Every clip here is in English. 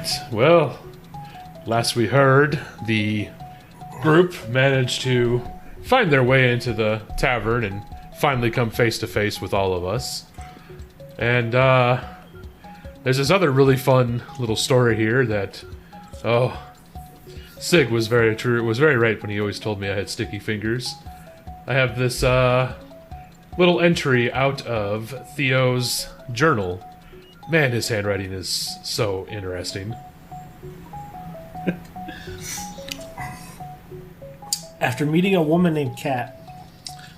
right. Well, last we heard, the group managed to find their way into the tavern and finally come face to face with all of us. And there's this other really fun little story here that, Sig was very true. Was very right when he always told me I had sticky fingers. I have this little entry out of Theo's journal. Man, his handwriting is so interesting. After meeting a woman named Kat,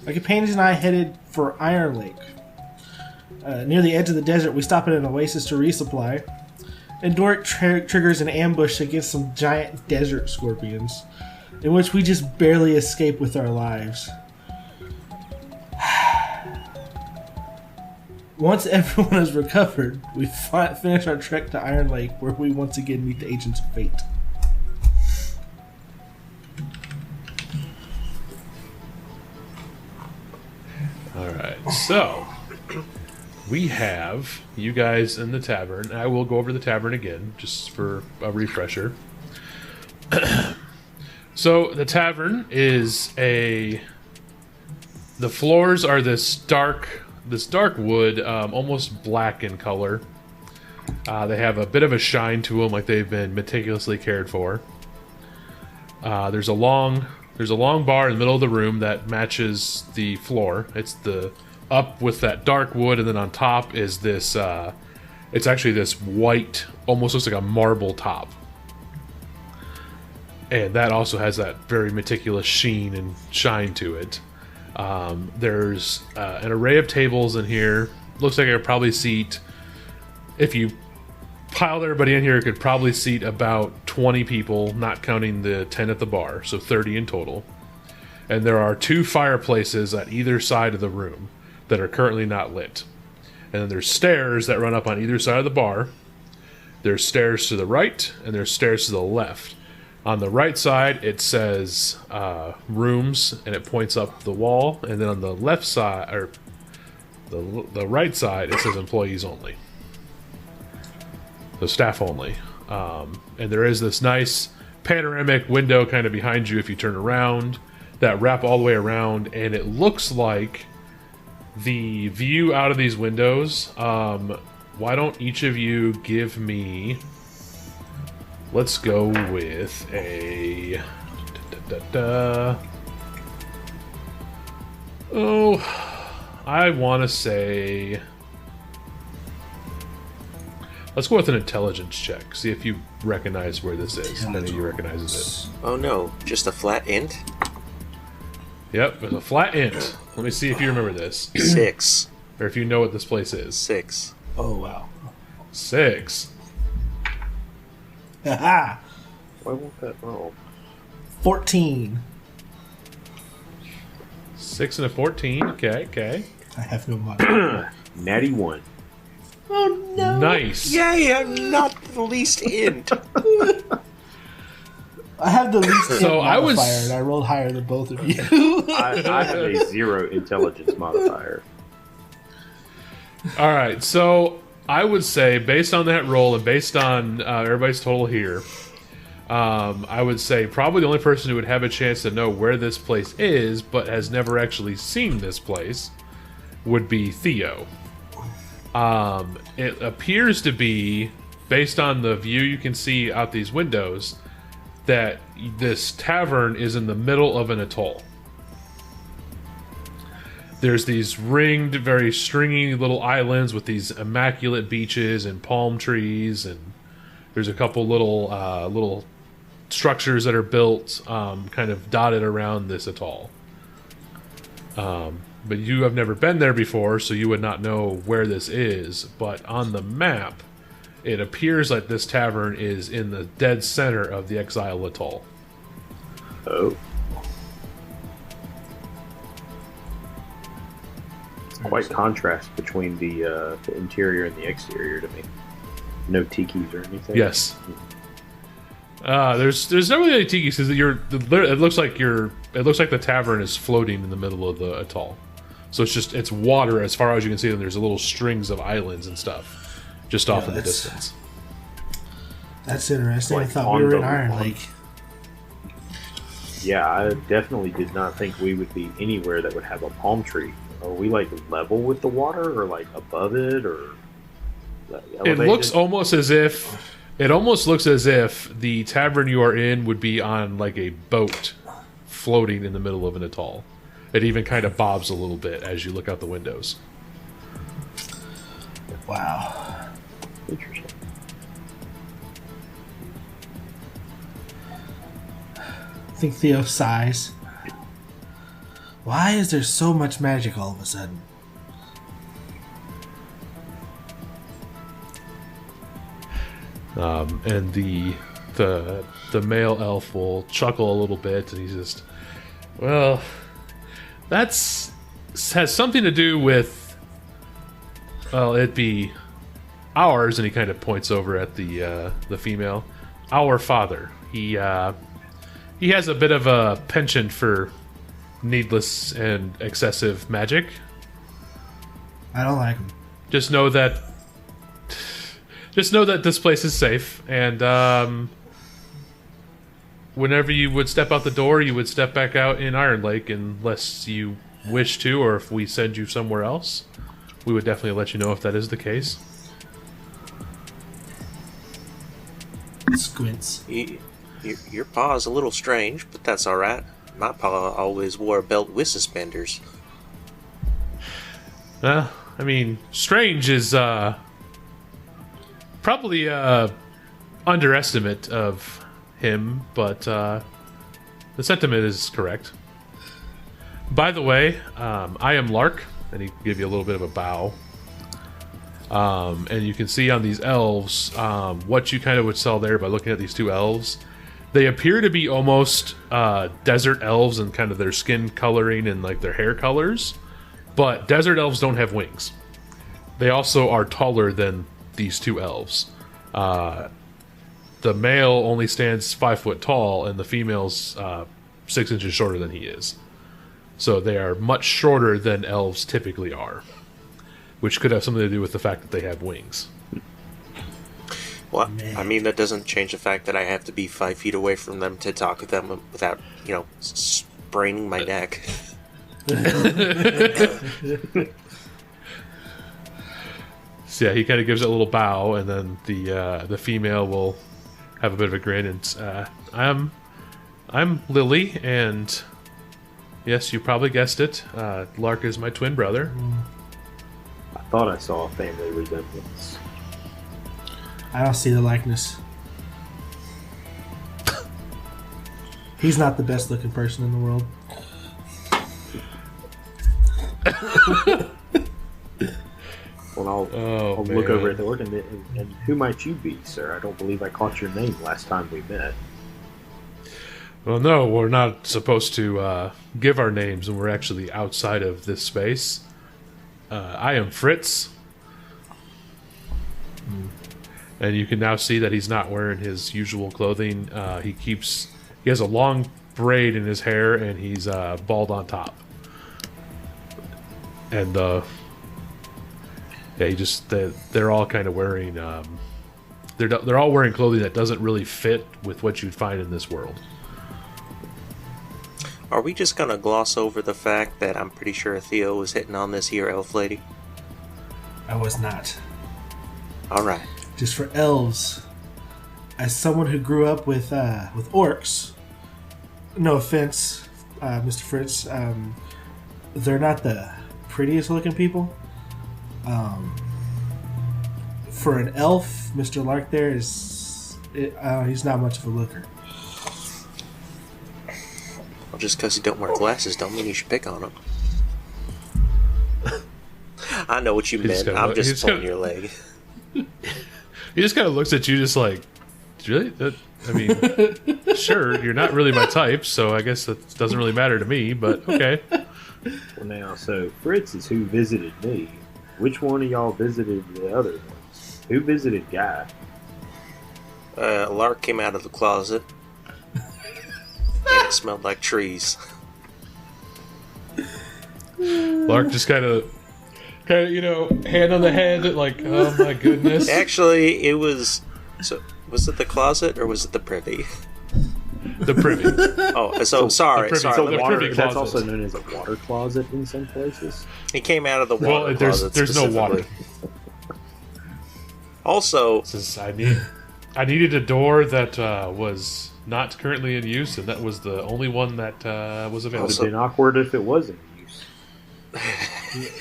my companions and I headed for Iron Lake. Near the edge of the desert, we stop at an oasis to resupply. And Doric triggers an ambush against some giant desert scorpions, in which we just barely escape with our lives. Once everyone has recovered, we finish our trek to Iron Lake, where we once again meet the Agents of Fate. Alright, so we have you guys in the tavern. I will go over the tavern again, just for a refresher. So, the tavern is the floors are this dark wood, almost black in color. They have a bit of a shine to them, like they've been meticulously cared for. There's a long bar in the middle of the room that matches the floor. It's up with that dark wood, and then on top is this, it's actually this white, almost looks like a marble top. And that also has that very meticulous sheen and shine to it. There's an array of tables in here. Looks like I could probably seat, if you piled everybody in here, it could probably seat about 20 people, not counting the 10 at the bar, so 30 in total. And there are 2 fireplaces at either side of the room that are currently not lit. And then there's stairs that run up on either side of the bar. There's stairs to the right, and there's stairs to the left. On the right side, it says rooms, and it points up the wall. And then on the left side, or the right side, it says employees only. So staff only. And there is this nice panoramic window kind of behind you if you turn around, that wrap all the way around, and it looks like the view out of these windows. Why don't each of you give me... Let's go with a... I want to say... Let's go with an intelligence check. See if you recognize where this is. None of you recognizes it. Oh no, just a flat int? Yep, it's a flat int. Let me see if you remember this. 6. Or if you know what this place is. 6. Oh, wow. 6. Haha! Why won't that roll? 14. 6 and a 14. Okay. I have no money. Natty 1. Oh, no. Nice. Yay, I'm not the least int. I have the least So I was- modifier, and I rolled higher than both of you. I have a 0 intelligence modifier. All right, so I would say, based on that roll and based on everybody's total here, I would say probably the only person who would have a chance to know where this place is, but has never actually seen this place, would be Theo. It appears to be, based on the view you can see out these windows, that this tavern is in the middle of an atoll. There's these ringed, very stringy little islands with these immaculate beaches and palm trees, and there's a couple little structures that are built kind of dotted around this atoll. But you have never been there before, so you would not know where this is. But on the map, it appears like this tavern is in the dead center of the Exile Atoll. Oh. Quite contrast between the interior and the exterior to me. No tikis or anything. Yes. There's not really any tikis because it looks like the tavern is floating in the middle of the atoll. So it's water as far as you can see, and there's little strings of islands and stuff just off in the distance. That's interesting. Like I thought on we were in the Iron lawn. Lake. Yeah, I definitely did not think we would be anywhere that would have a palm tree. Are we like level with the water, or like above it, or It looks almost as if the tavern you are in would be on like a boat floating in the middle of an atoll. It even kind of bobs a little bit as you look out the windows. Wow. Interesting. I think Theo sighs. Why is there so much magic all of a sudden? And the male elf will chuckle a little bit, and he's just, well, has something to do with, well, it'd be ours, and he kind of points over at the female. Our father. He has a bit of a penchant for needless and excessive magic. I don't like him. Just know that this place is safe, and whenever you would step out the door, you would step back out in Iron Lake, unless you wish to, or if we send you somewhere else. We would definitely let you know if that is the case. Squints. Your paw's a little strange, but that's alright. My paw always wore a belt with suspenders. I mean, strange is probably underestimate of him, but the sentiment is correct. By the way, I am Lark, and he give you a little bit of a bow. And you can see on these elves what you kind of would sell there by looking at these two elves. They appear to be almost desert elves in kind of their skin coloring and like their hair colors, but desert elves don't have wings. They also are taller than these two elves. The male only stands 5 foot tall, and the female's 6 inches shorter than he is. So they are much shorter than elves typically are, which could have something to do with the fact that they have wings. Well, I mean, that doesn't change the fact that I have to be 5 feet away from them to talk with them without, spraining my neck. So yeah, he kind of gives it a little bow, and then the female will have a bit of a grin, and I'm Lily, and yes, you probably guessed it. Lark is my twin brother. I thought I saw a family resemblance. I don't see the likeness. He's not the best looking person in the world. Well, I'll look over at the orc, and who might you be, sir? I don't believe I caught your name last time we met. Well, no, we're not supposed to give our names, and we're actually outside of this space. I am Fritz. And you can now see that he's not wearing his usual clothing. He has a long braid in his hair, and he's bald on top. And they're all kind of wearing they're all wearing clothing that doesn't really fit with what you'd find in this world. Are we just gonna gloss over the fact that I'm pretty sure Theo was hitting on this here elf lady? I was not. Alright. Just for elves, as someone who grew up with orcs, no offense, Mr. Fritz, they're not the prettiest looking people. For an elf, Mr. Lark there he's not much of a looker. Well, just because you don't wear glasses don't mean you should pick on him. I know what you meant. I'm just pulling your leg. He just kind of looks at you just like, really? I mean, sure, you're not really my type, so I guess that doesn't really matter to me, but okay. Well, now, so Fritz is who visited me. Which one of y'all visited the other ones? Who visited Guy? Lark came out of the closet, and it smelled like trees. Lark just kind of, hand on the head, like, oh my goodness. Actually, it was Was it the closet or was it the privy? The privy. Oh, so sorry. privy- Sorry. so let the me- privy That's closet. also known as a water closet in some places. He came out of the water Well, closet. there's no water. specifically. Also, Says I needed a door that was not currently in use, and that was the only one that was It would available. have been awkward if it was in use.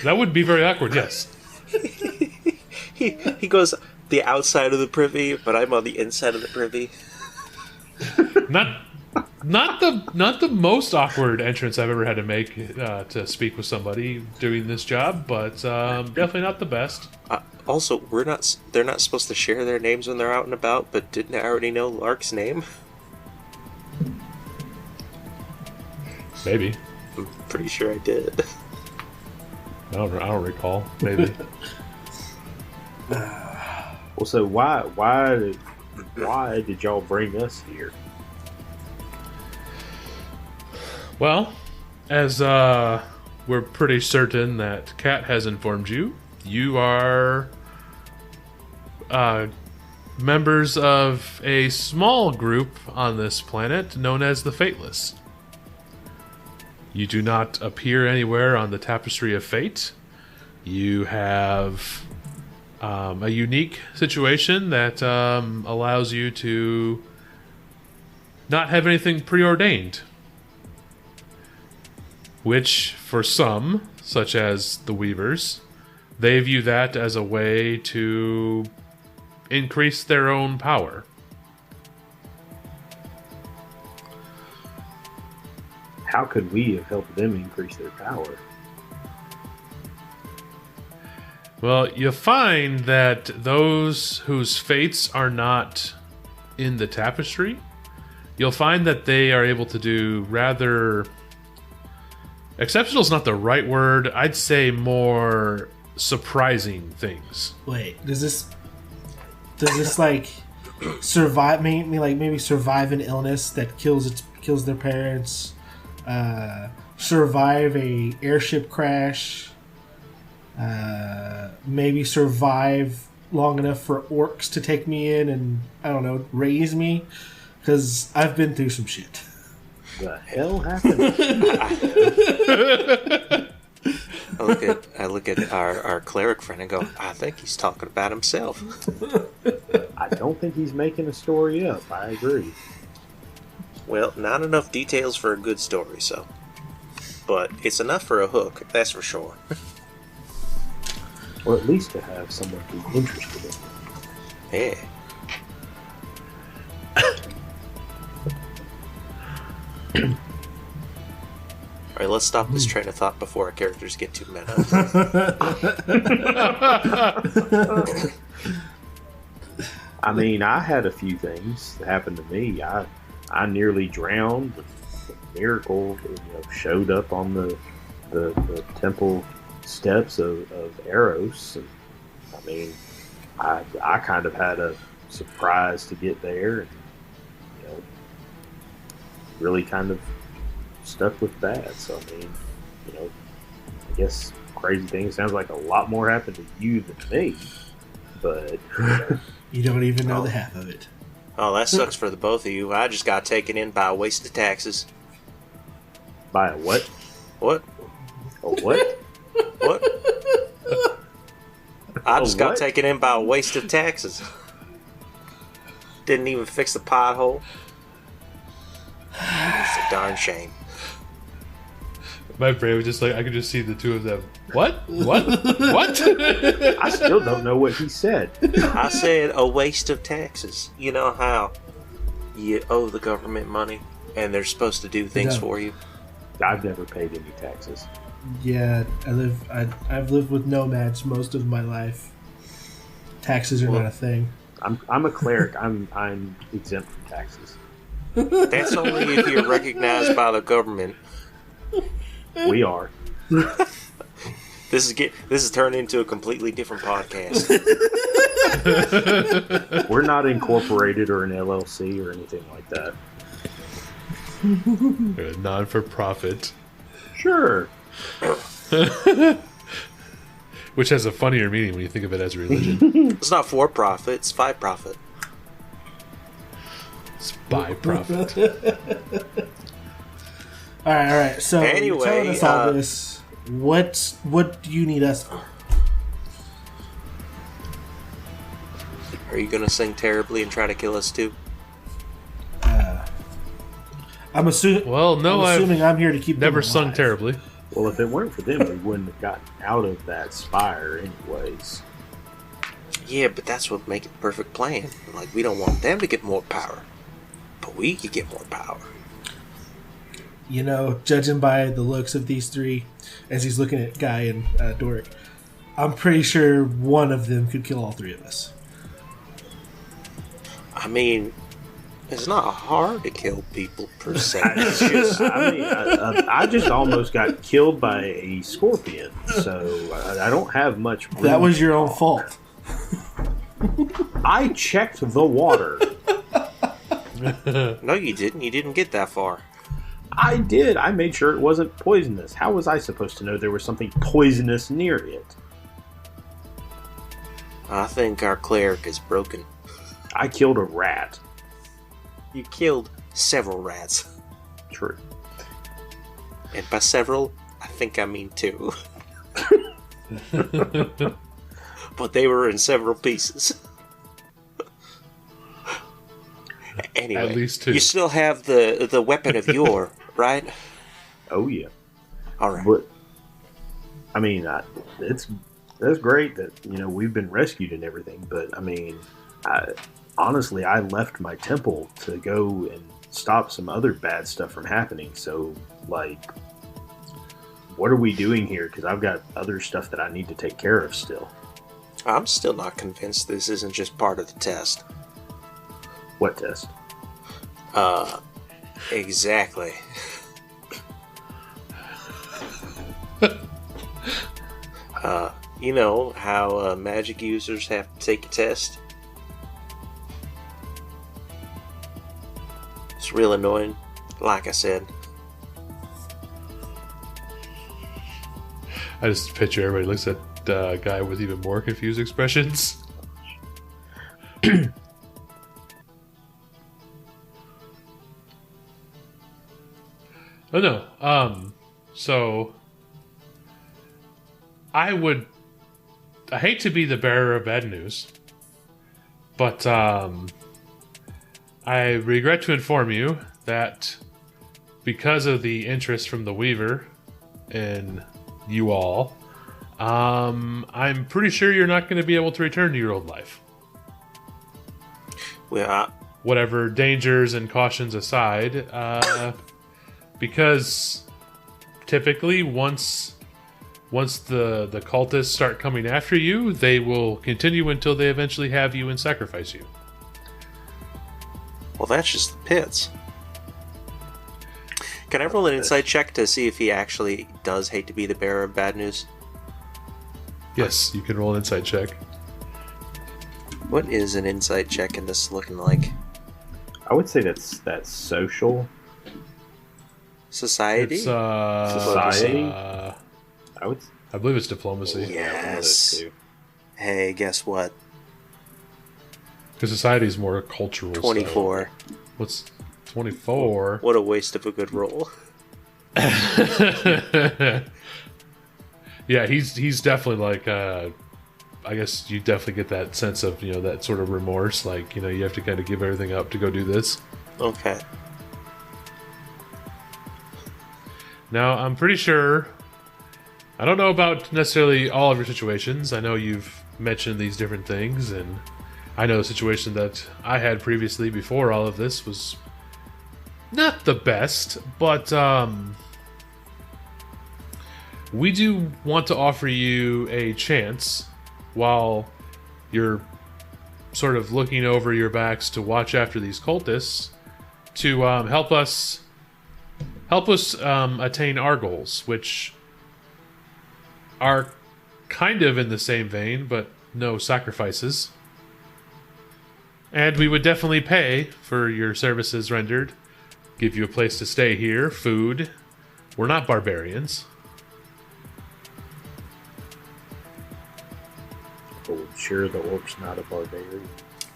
That would be very awkward. Yes. he goes the outside of the privy, but I'm on the inside of the privy. Not the most awkward entrance I've ever had to make to speak with somebody doing this job, but definitely not the best. Also, they're not supposed to share their names when they're out and about, but didn't I already know Lark's name? Maybe. I'm pretty sure I did. I don't recall. Maybe. Well, so why did y'all bring us here? Well, as we're pretty certain that Kat has informed you, you are members of a small group on this planet known as the Fateless. You do not appear anywhere on the Tapestry of Fate. You have a unique situation that allows you to not have anything preordained. Which, for some, such as the Weavers, they view that as a way to increase their own power. How could we have helped them increase their power? Well, you find that those whose fates are not in the tapestry, you'll find that they are able to do rather... Exceptional is not the right word. I'd say more surprising things. Wait, does this like survive? Maybe survive an illness that kills their parents. Survive a airship crash. Maybe survive long enough for orcs to take me in and, I don't know, raise me, because I've been through some shit. The hell happened? I look at our cleric friend and go, I think he's talking about himself. I don't think he's making a story up. I agree. Well, not enough details for a good story, so. But it's enough for a hook, that's for sure. Or at least to have someone be interested in it. Yeah. Alright, let's stop this train of thought before our characters get too meta. I mean, I had a few things that happened to me. I nearly drowned. A miracle, showed up on the temple steps of Eros. And, I mean, I kind of had a surprise to get there, and really kind of stuck with that. So I mean, I guess crazy things sounds like a lot more happened to you than me, but You don't even know the half of it. Oh, that sucks for the both of you. I just got taken in by a waste of taxes. by a what? What? A what? What? I just got what? taken in by a waste of taxes. Didn't even fix the pothole. It's a darn shame. My brain was just like, I could just see the two of them. What? What? What? I still don't know what he said. I said a waste of taxes. You know how you owe the government money and they're supposed to do things Yeah. for you? I've never paid any taxes. Yeah, I've lived with nomads most of my life. Taxes are not a thing. I'm a cleric. I'm exempt from taxes. That's only if you're recognized by the government. We are. This is turned into a completely different podcast. We're not incorporated or an LLC or anything like that. Non-for-profit. Sure. Which has a funnier meaning when you think of it as a religion. It's not for profit, it's by profit. Spy prophet. All right. So Anyway, you're telling us all this. What do you need us for? Are you gonna sing terribly and try to kill us too? I'm assuming. Well, no, I'm assuming I'm here to keep. Never them sung alive. terribly. Well, if it weren't for them, we wouldn't have gotten out of that spire anyways. Yeah, but that's what makes it perfect plan. Like, we don't want them to get more power, but we could get more power. You know, judging by the looks of these three, as he's looking at Guy and Doric, I'm pretty sure one of them could kill all three of us. I mean, it's not hard to kill people per se. It's just, I just almost got killed by a scorpion, so I don't have much room. That was your own fault. I checked the water. no, you didn't. You didn't get that far. I did. I made sure it wasn't poisonous. How was I supposed to know there was something poisonous near it? I think our cleric is broken. I killed a rat. You killed several rats. True. And by several, I think I mean 2. But they were in several pieces. Anyway, At least 2. You still have the weapon of yore, right? Oh yeah. All right. But I mean, that's great that we've been rescued and everything. But I mean, honestly, I left my temple to go and stop some other bad stuff from happening. So, like, what are we doing here? Because I've got other stuff that I need to take care of still. I'm still not convinced this isn't just part of the test. What test? Exactly. You know how magic users have to take a test? It's real annoying, like I said. I just picture everybody looks at the guy with even more confused expressions. Oh no. So I hate to be the bearer of bad news, but I regret to inform you that because of the interest from the Weaver in you all, I'm pretty sure you're not going to be able to return to your old life. Well, Whatever dangers and cautions aside, because typically once the cultists start coming after you, they will continue until they eventually have you and sacrifice you. well, that's just the pits. Can I roll an insight check to see if he actually does hate to be the bearer of bad news? Yes, you can roll an insight check. What is an insight check in this looking like? I would say that's social. Society? It's Society? I believe it's diplomacy. Yes. one of those two. Hey, guess what? Because society is more cultural. 24. So what's 24? What a waste of a good roll. Yeah, he's definitely like. I guess you definitely get that sense of that sort of remorse. Like you have to kind of give everything up to go do this. Okay. Now I'm pretty sure. I don't know about necessarily all of your situations. I know you've mentioned these different things, and I know the situation that I had previously before all of this was not the best, but we do want to offer you a chance while you're sort of looking over your backs to watch after these cultists to help us attain our goals, which are kind of in the same vein, but no sacrifices. And we would definitely pay for your services rendered, give you a place to stay here, food. We're not barbarians. But we're sure the orc's not a barbarian.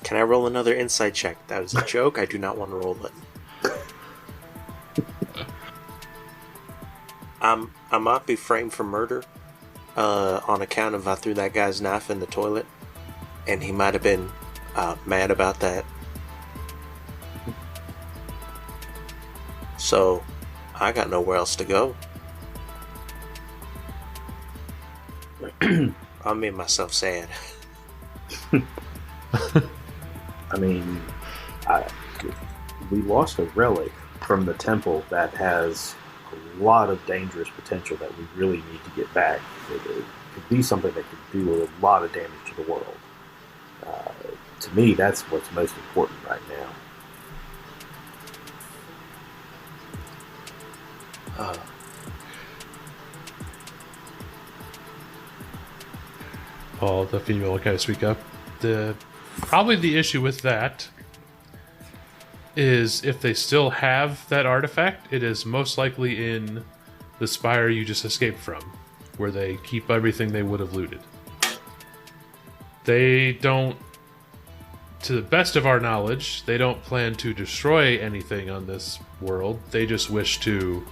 Can I roll another insight check? That was a joke. I do not want to roll it. I might be framed for murder on account of I threw that guy's knife in the toilet, and he might have been mad about that. So, I got nowhere else to go. I made myself sad. I mean, we lost a relic from the temple that has a lot of dangerous potential that we really need to get back. It could be something that could do a lot of damage to the world. To me, that's what's most important right now. Well, the female will kind of speak up. Probably the issue with that is if they still have that artifact, it is most likely in the spire you just escaped from, where they keep everything they would have looted. They don't, to the best of our knowledge, they don't plan to destroy anything on this world. They just wish to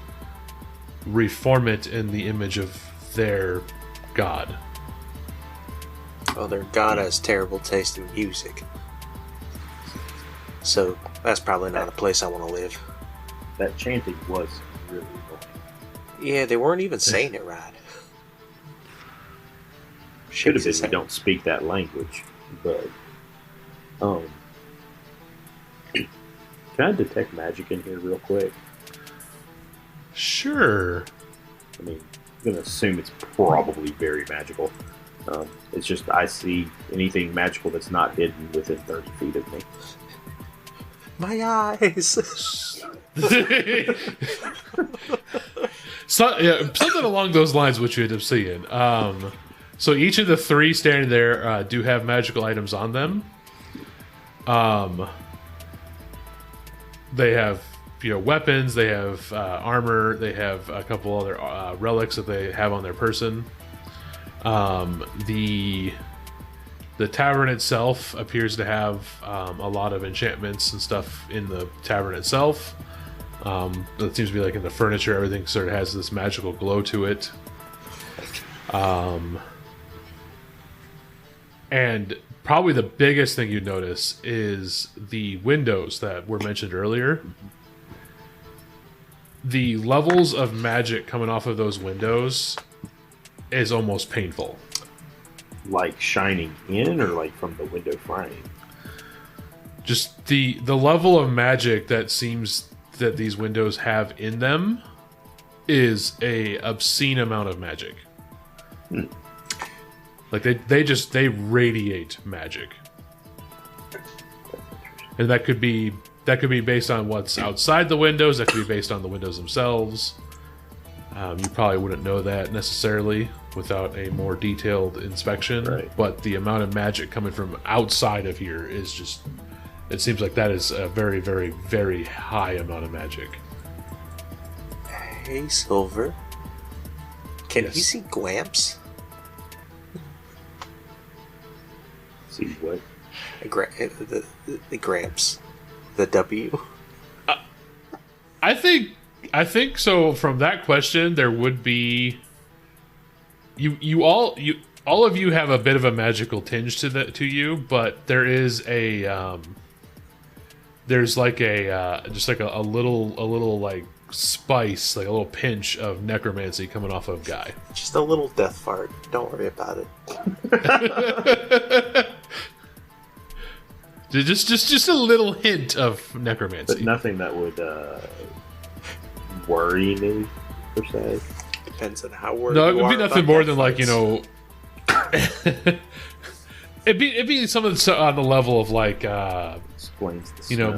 reform it in the image of their god. Well, their god has terrible taste in music. So, that's probably not a place I want to live. That chanting was really annoying. Yeah, they weren't even saying it right. Should have been we don't speak that language, but can I detect magic in here real quick? Sure. I mean, I'm gonna assume it's probably very magical. It's just I see anything magical that's not hidden within 30 feet of me. My eyes. Something along those lines, which you end up seeing. So each of the three standing there do have magical items on them. They have, weapons. They have armor. They have a couple other relics that they have on their person. The tavern itself appears to have a lot of enchantments and stuff in the tavern itself. It seems to be like in the furniture, everything sort of has this magical glow to it. And probably the biggest thing you'd notice is the windows that were mentioned earlier. The levels of magic coming off of those windows is almost painful. Like shining in, or like from the window frame? Just the level of magic that seems that these windows have in them is a obscene amount of magic. Like they radiate magic, and that could be based on what's outside the windows. That could be based on the windows themselves. You probably wouldn't know that necessarily without a more detailed inspection. Right. But the amount of magic coming from outside of here is just... It seems like that is a very, very, very high amount of magic. Hey, Silver. Can Yes. you see Glamps? See what? The Gramps. The W. I think so. From that question, there would be... all of you have a bit of a magical tinge to you, but there is a there's like a just like a little like spice, like a little pinch of necromancy coming off of Guy. Just a little death fart. Don't worry about it. just a little hint of necromancy, But nothing that would worry me, per se. Depends on how worried No, it you would be are nothing about more death than farts. it'd be something on the level of like Explains the smell.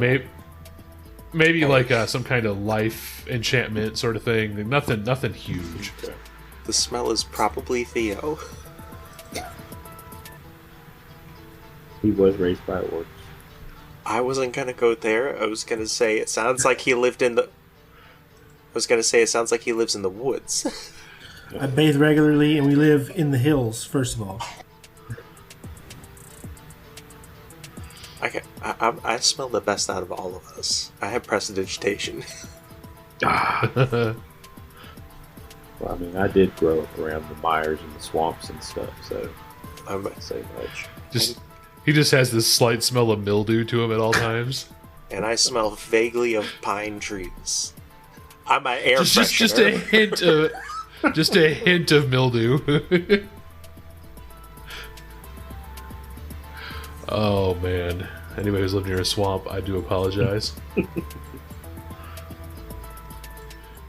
maybe like some kind of life enchantment sort of thing. Nothing huge. The smell is probably Theo. He was raised by orcs. I wasn't gonna go there. I was gonna say it sounds like he lived in the. I was gonna say it sounds like he lives in the woods. I bathe regularly, and we live in the hills. First of all, I I smell the best out of all of us. I have prestidigitation. Well, I mean, I did grow up around the mires and the swamps and stuff, so I might say much. He just has this slight smell of mildew to him at all times. And I smell vaguely of pine trees. I'm an air freshener. Just a hint of mildew. Oh man! Anybody who's lived near a swamp, I do apologize.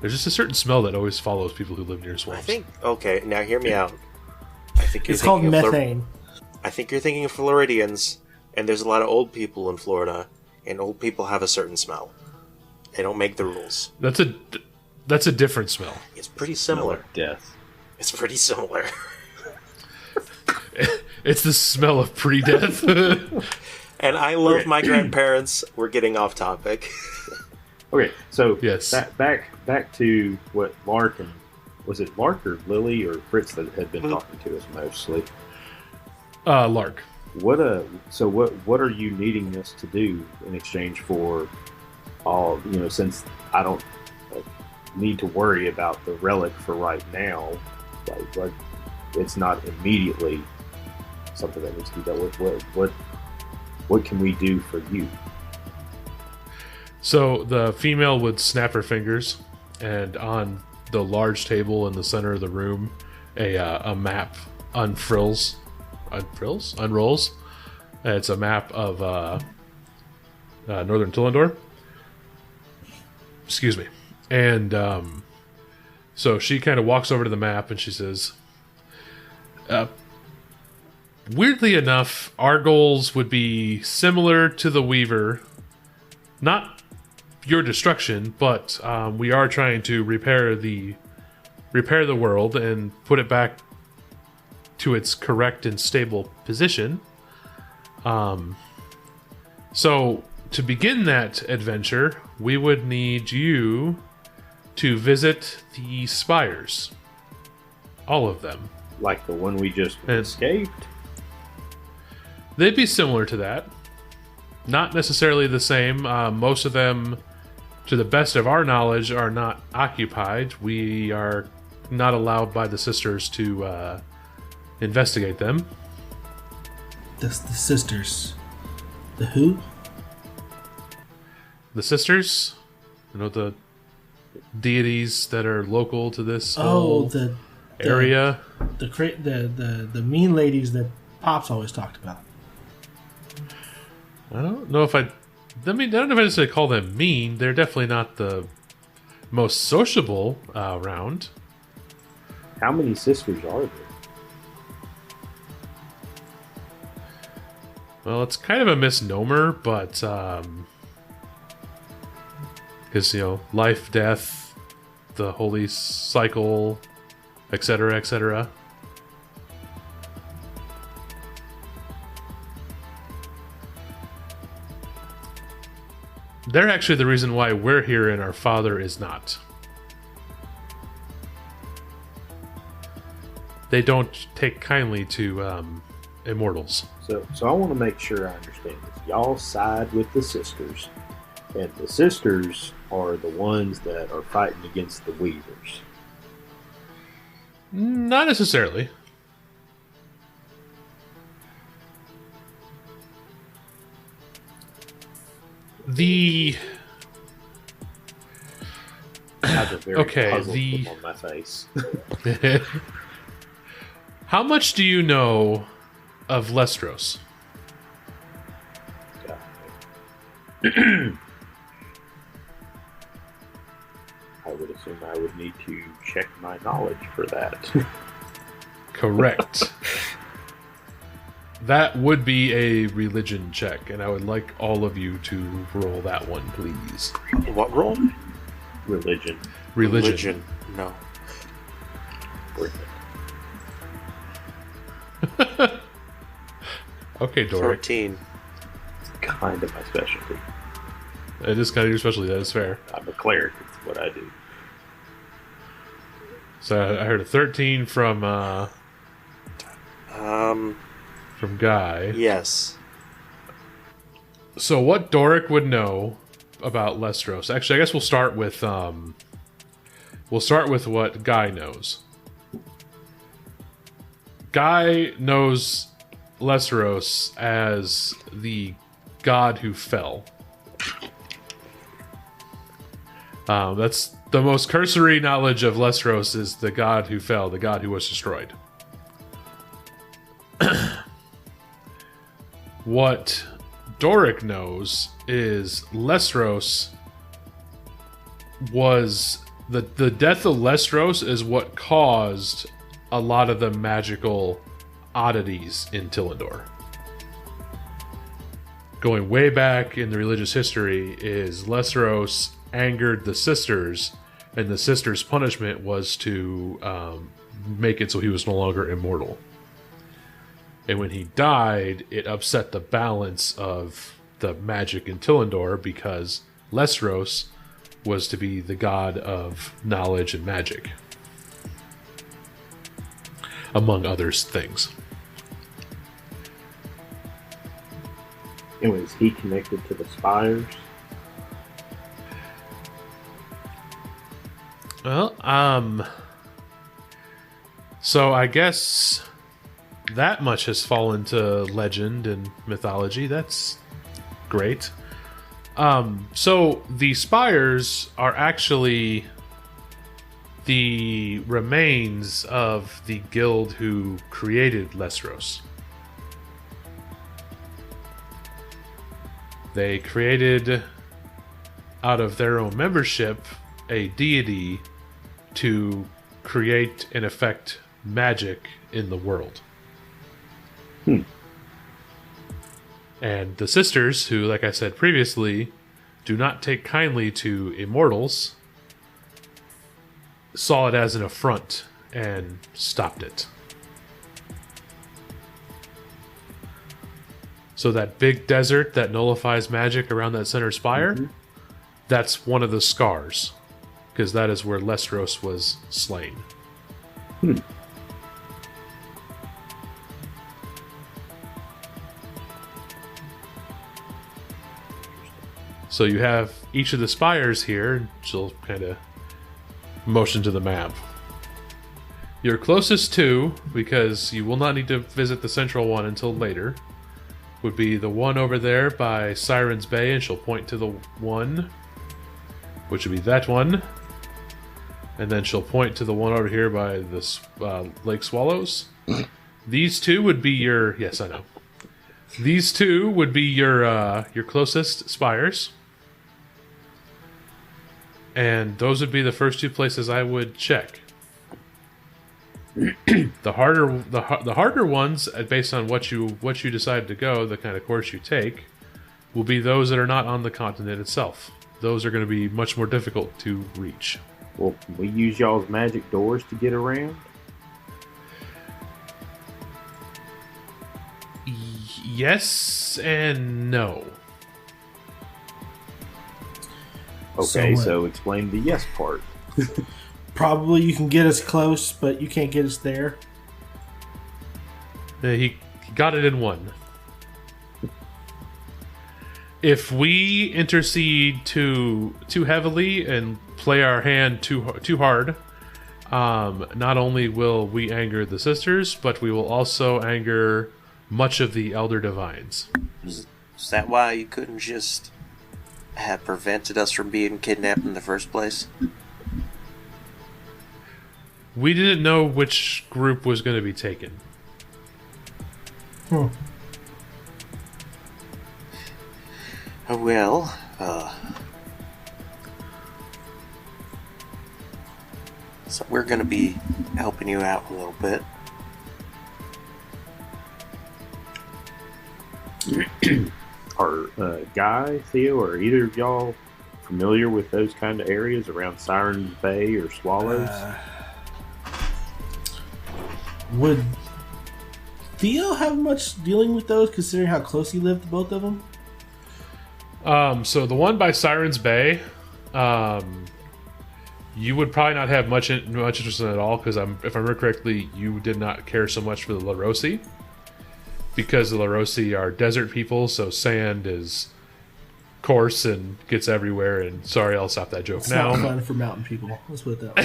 There's just a certain smell that always follows people who live near swamps. I think. Okay, now hear me out. I think it's called methane. I think you're thinking of Floridians, and there's a lot of old people in Florida, and old people have a certain smell. They don't make the rules. That's a different smell. It's pretty similar. Death. It's pretty similar. It's the smell of pre-death. And I love my grandparents. We're getting off topic. Okay, so yes. Back to what Lark and was it Lark or Lily or Fritz that had been talking to us mostly. Lark. What are you needing us to do in exchange for all, since I don't need to worry about the relic for right now, like it's not immediately something that needs to be done with. What can we do for you? So the female would snap her fingers, and on the large table in the center of the room, a map unrolls. It's a map of Northern Tillendor. Excuse me. And so she kind of walks over to the map and she says, weirdly enough, our goals would be similar to the Weaver. Not your destruction, but we are trying to repair the world and put it back to its correct and stable position. So to begin that adventure, we would need you to visit the spires. All of them. Like the one we just escaped? They'd be similar to that. Not necessarily the same. Most of them, to the best of our knowledge, are not occupied. We are not allowed by the sisters to investigate them. The sisters. The who? The sisters? The deities that are local to this the area. The mean ladies that Pops always talked about. I don't know if I don't know if I necessarily call them mean. They're definitely not the most sociable around. How many sisters are there? Well, it's kind of a misnomer, but because life, death, the holy cycle, etc., etc. They're actually the reason why we're here and our father is not. They don't take kindly to immortals. So I want to make sure I understand this. Y'all side with the sisters, and the sisters are the ones that are fighting against the Weavers. Not necessarily. I have a very puzzled look on my face. How much do you know of Lestros? I would assume I would need to check my knowledge for that. Correct. That would be a religion check, and I would like all of you to roll that one, please. What roll? Religion. Religion. No. Worth it. Okay, Dora. 13. It's kind of my specialty. It is kind of your specialty, that is fair. I'm a cleric, it's what I do. So I heard a 13 from Guy. Yes. So what Doric would know about Lestros? Actually, I guess we'll start with what Guy knows. Guy knows Lestros as the god who fell. That's the most cursory knowledge of Lestros, is the god who fell, the god who was destroyed. What Doric knows is Lestros was... The death of Lestros is what caused a lot of the magical oddities in Tillendor. Going way back in the religious history, is Lestros angered the sisters, and the sisters' punishment was to make it so he was no longer immortal. And when he died, it upset the balance of the magic in Tillendor, because Lestros was to be the god of knowledge and magic, among other things. And was he connected to the spires? Well, so I guess that much has fallen to legend and mythology. That's great. So the spires are actually the remains of the guild who created Lestros. They created, out of their own membership, a deity to create and affect magic in the world. And the sisters, who, like I said previously, do not take kindly to immortals, saw it as an affront and stopped it. So that big desert that nullifies magic around that center spire, that's one of the scars, because that is where Lestros was slain. So you have each of the spires here. She'll kind of motion to the map. Your closest two, because you will not need to visit the central one until later, would be the one over there by Siren's Bay, and she'll point to the one, which would be that one. And then she'll point to the one over here by the Lake Swallows. These two would be your... Yes, I know. These two would be your closest spires. And those would be the first two places I would check. The harder ones, based on what you decide to go, the kind of course you take, will be those that are not on the continent itself. Those are going to be much more difficult to reach. Well, can we use y'all's magic doors to get around? Yes and no. Okay, so explain the yes part. Probably you can get us close, but you can't get us there. He got it in one. If we intercede too heavily and play our hand too hard, not only will we anger the sisters, but we will also anger much of the Elder Divines. Is that why you couldn't just have prevented us from being kidnapped in the first place? We didn't know which group was going to be taken. Well, so we're going to be helping you out a little bit. Are Guy, Theo, or either of y'all familiar with those kind of areas around Siren's Bay or Swallows? Would Theo have much dealing with those, considering how close he lived to both of them? So the one by Siren's Bay, you would probably not have much interest in it at all, because if I remember correctly, you did not care so much for the La Rossi, because the La Rossi are desert people, so sand is course and gets everywhere. And sorry, I'll stop that joke It's now. not fun for mountain people. Let's put it that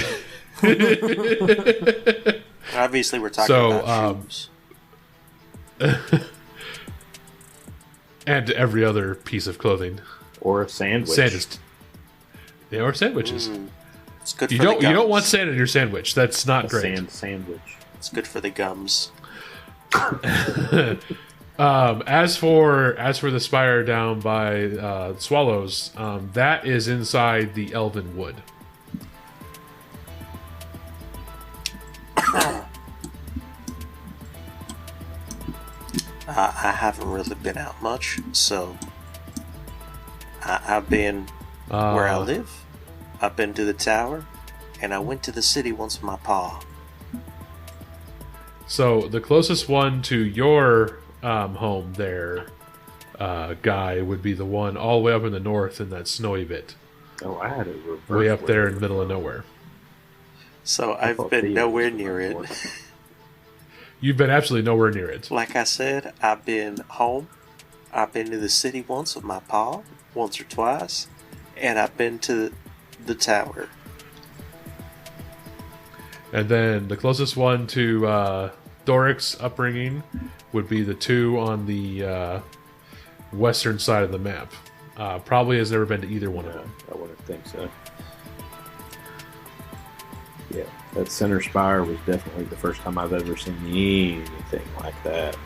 way. Obviously, we're talking about shoes. And every other piece of clothing. Or a sandwich. Yeah, or sandwiches. It's good for You the gums. don't want sand in your sandwich. That's not A great. sandwich. It's good for the gums. As for the spire down by Swallows, that is inside the Elven Wood. I haven't really been out much, so I've been where I live. I've been to the tower, and I went to the city once with my pa. So the closest one to your home there, Guy, would be the one all the way up in the north in that snowy bit. Oh, I had a reverse. Way up there in the middle of nowhere. So I've been nowhere near it. You've been absolutely nowhere near it. Like I said, I've been home. I've been to the city once with my pa, once or twice, and I've been to the tower. And then the closest one to Doric's upbringing would be the two on the western side of the map. Probably has never been to either one of them. I wouldn't think so. Yeah, that center spire was definitely the first time I've ever seen anything like that.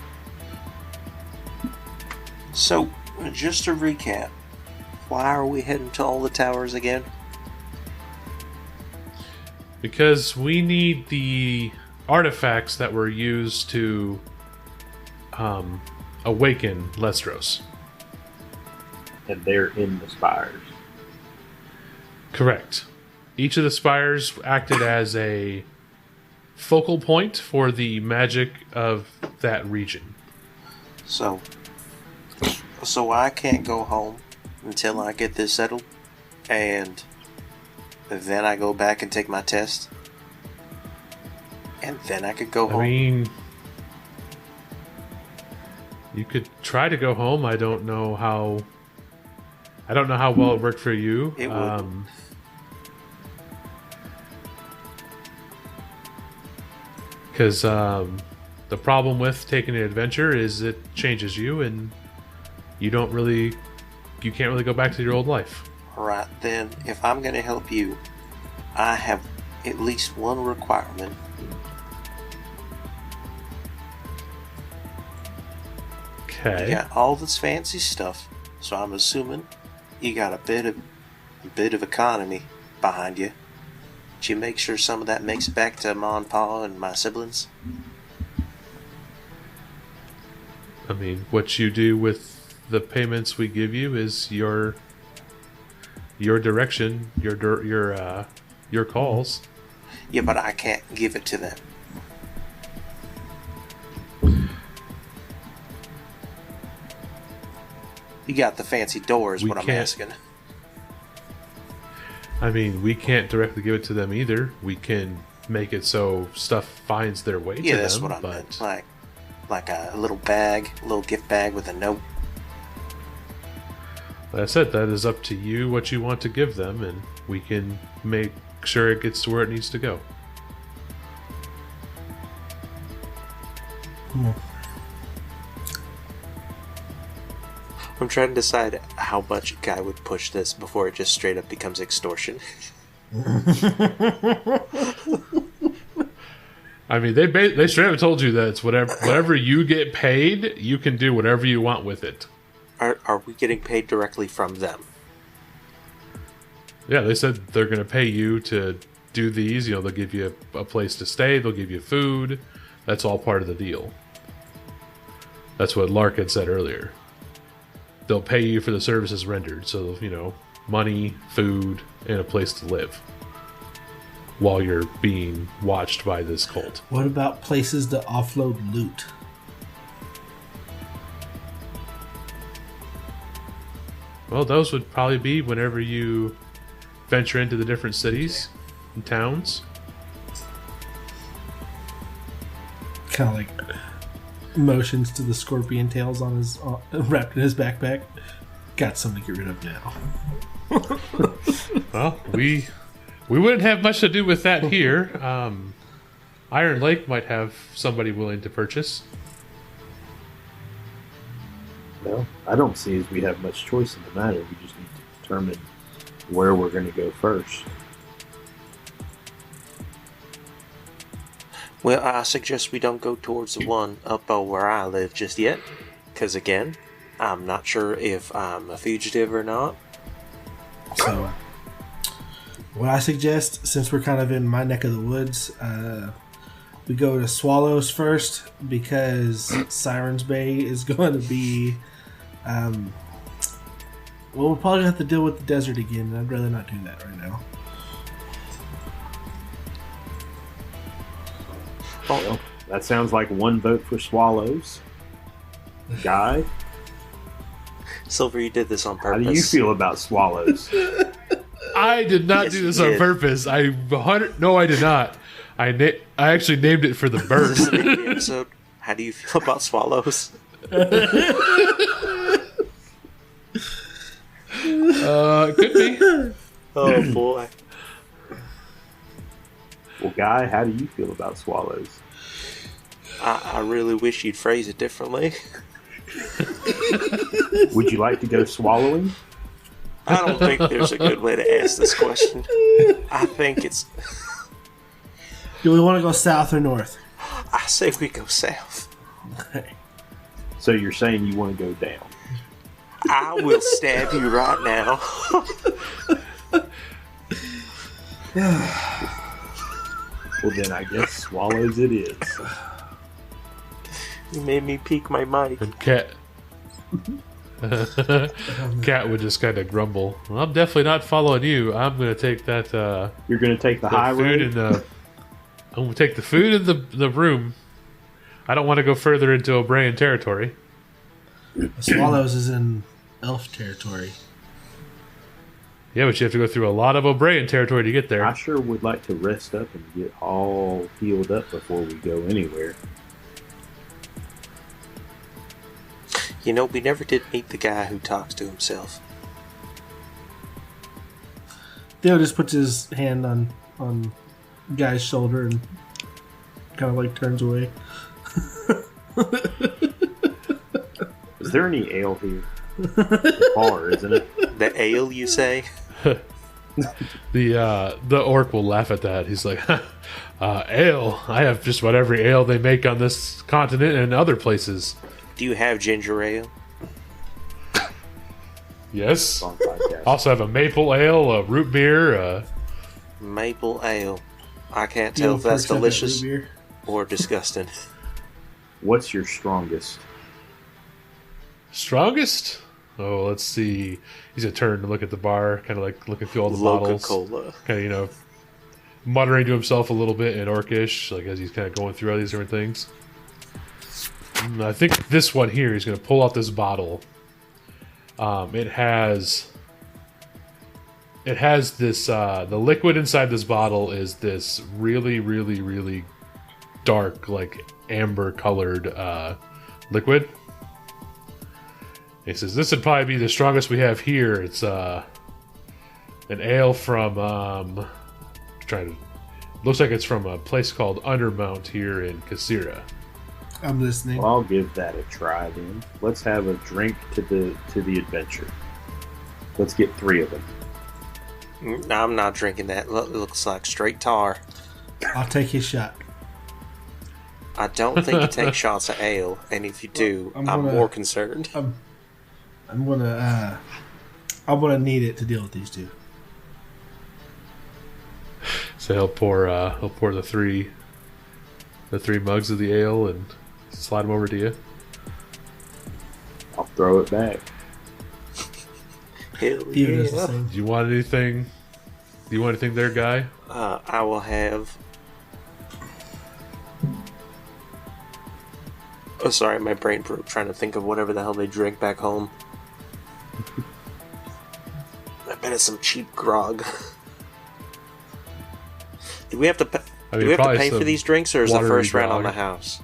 So, just to recap, why are we heading to all the towers again? Because we need the artifacts that were used to awaken Lestros. And they're in the spires. Correct. Each of the spires acted as a focal point for the magic of that region. So I can't go home until I get this settled, and then I go back and take my test, and then I could go home. I mean, you could try to go home. I don't know how well it worked for you. It would. Because the problem with taking an adventure is it changes you, and you can't really go back to your old life. Alright, then, if I'm going to help you, I have at least one requirement. Okay. You got all this fancy stuff, so I'm assuming you got a bit of economy behind you. Did you make sure some of that makes it back to Ma and Pa and my siblings? I mean, what you do with the payments we give you is your direction, your calls. Yeah, but I can't give it to them. You got the fancy doors, what I'm asking. I mean, we can't directly give it to them either. We can make it so stuff finds their way to them. Yeah, that's what I meant. Like a little bag, a little gift bag with a note. Like I said, that is up to you what you want to give them, and we can make sure it gets to where it needs to go. I'm trying to decide how much a guy would push this before it just straight up becomes extortion. I mean, they straight up told you that it's whatever you get paid, you can do whatever you want with it. Are we getting paid directly from them? Yeah, they said they're going to pay you to do these. You know, they'll give you a place to stay. They'll give you food. That's all part of the deal. That's what Lark had said earlier. They'll pay you for the services rendered. So, you know, money, food, and a place to live while you're being watched by this cult. What about places to offload loot? Well, those would probably be whenever you venture into the different cities and towns. Kind of like motions to the scorpion tails on his wrapped in his backpack. got something to get rid of now. Well, we wouldn't have much to do with that here. Iron Lake might have somebody willing to purchase. Well, I don't see as we have much choice in the matter. We just need to determine where we're going to go first. Well, I suggest we don't go towards the one up where I live just yet. Because again, I'm not sure if I'm a fugitive or not. So, what I suggest, since we're kind of in my neck of the woods, we go to Swallows first because Sirens Bay is going to be. Well, we'll probably have to deal with the desert again, and I'd rather not do that right now. Well, that sounds like one vote for Swallows. Guy, Silver, you did this on how purpose. do you feel about Swallows? I did not Yes, do this you on did. purpose. No, I did not. I actually named it for the bird. This is the name of the episode. How do you feel about swallows? Could be. Oh boy. Well, Guy, how do you feel about Swallows? I really wish you'd phrase it differently. Would you like to go swallowing? I don't think there's a good way to ask this question. I think it's. Do we want to go south or north? I say we go south. So you're saying you want to go down? I will stab you right now. Well, then I guess Swallows it is. You made me peek my mic. And Cat would just kind of grumble. Well, I'm definitely not following you. I'm going to take that. You're going to take the The high food road? in the. I'm going to take the food in the room. I don't want to go further into O'Brien territory. Swallows is in elf territory. Yeah, but you have to go through a lot of O'Brien territory to get there. I sure would like to rest up and get all healed up before we go anywhere. You know, we never did meet the guy who talks to himself. Theo just puts his hand on Guy's shoulder and kind of like turns away. Is there any ale here? The bar, isn't it? The ale, you say? The orc will laugh at that. He's like, ale. I have just about every ale they make on this continent and other places. Do you have ginger ale? Yes. On podcast. Also have a maple ale, a root beer. Maple ale. I can't You tell know, if that's perks up that delicious root beer. or disgusting. What's your strongest? Strongest? Oh, let's see. He's gonna turn to look at the bar, kind of like looking through all the bottles, Coca-Cola. kind of muttering to himself a little bit in Orcish, like as he's kind of going through all these different things. I think this one here, he's gonna pull out this bottle. It has this. The liquid inside this bottle is this really, really, really dark, like amber colored liquid. He says this would probably be the strongest we have here. It's an ale from looks like it's from a place called Undermount here in Kasira. I'm listening. Well, I'll give that a try then. Let's have a drink to the adventure. Let's get 3 of them. No, I'm not drinking that. It looks like straight tar. I'll take his shot. I don't think you take shots of ale, and if you do, I'm I'm gonna- more concerned. I'm gonna need it to deal with these two. So he'll pour the three mugs of the ale and slide them over to you. I'll throw it back. Hell Theo does the yeah. same. Do you want anything? Do you want anything there, guy? I will have... Oh, sorry, my brain broke trying to think of whatever the hell they drink back home. I bet it's some cheap grog. Do we have to pay, I do we have to probably pay for some these drinks, or is the watery first round on grog. the house?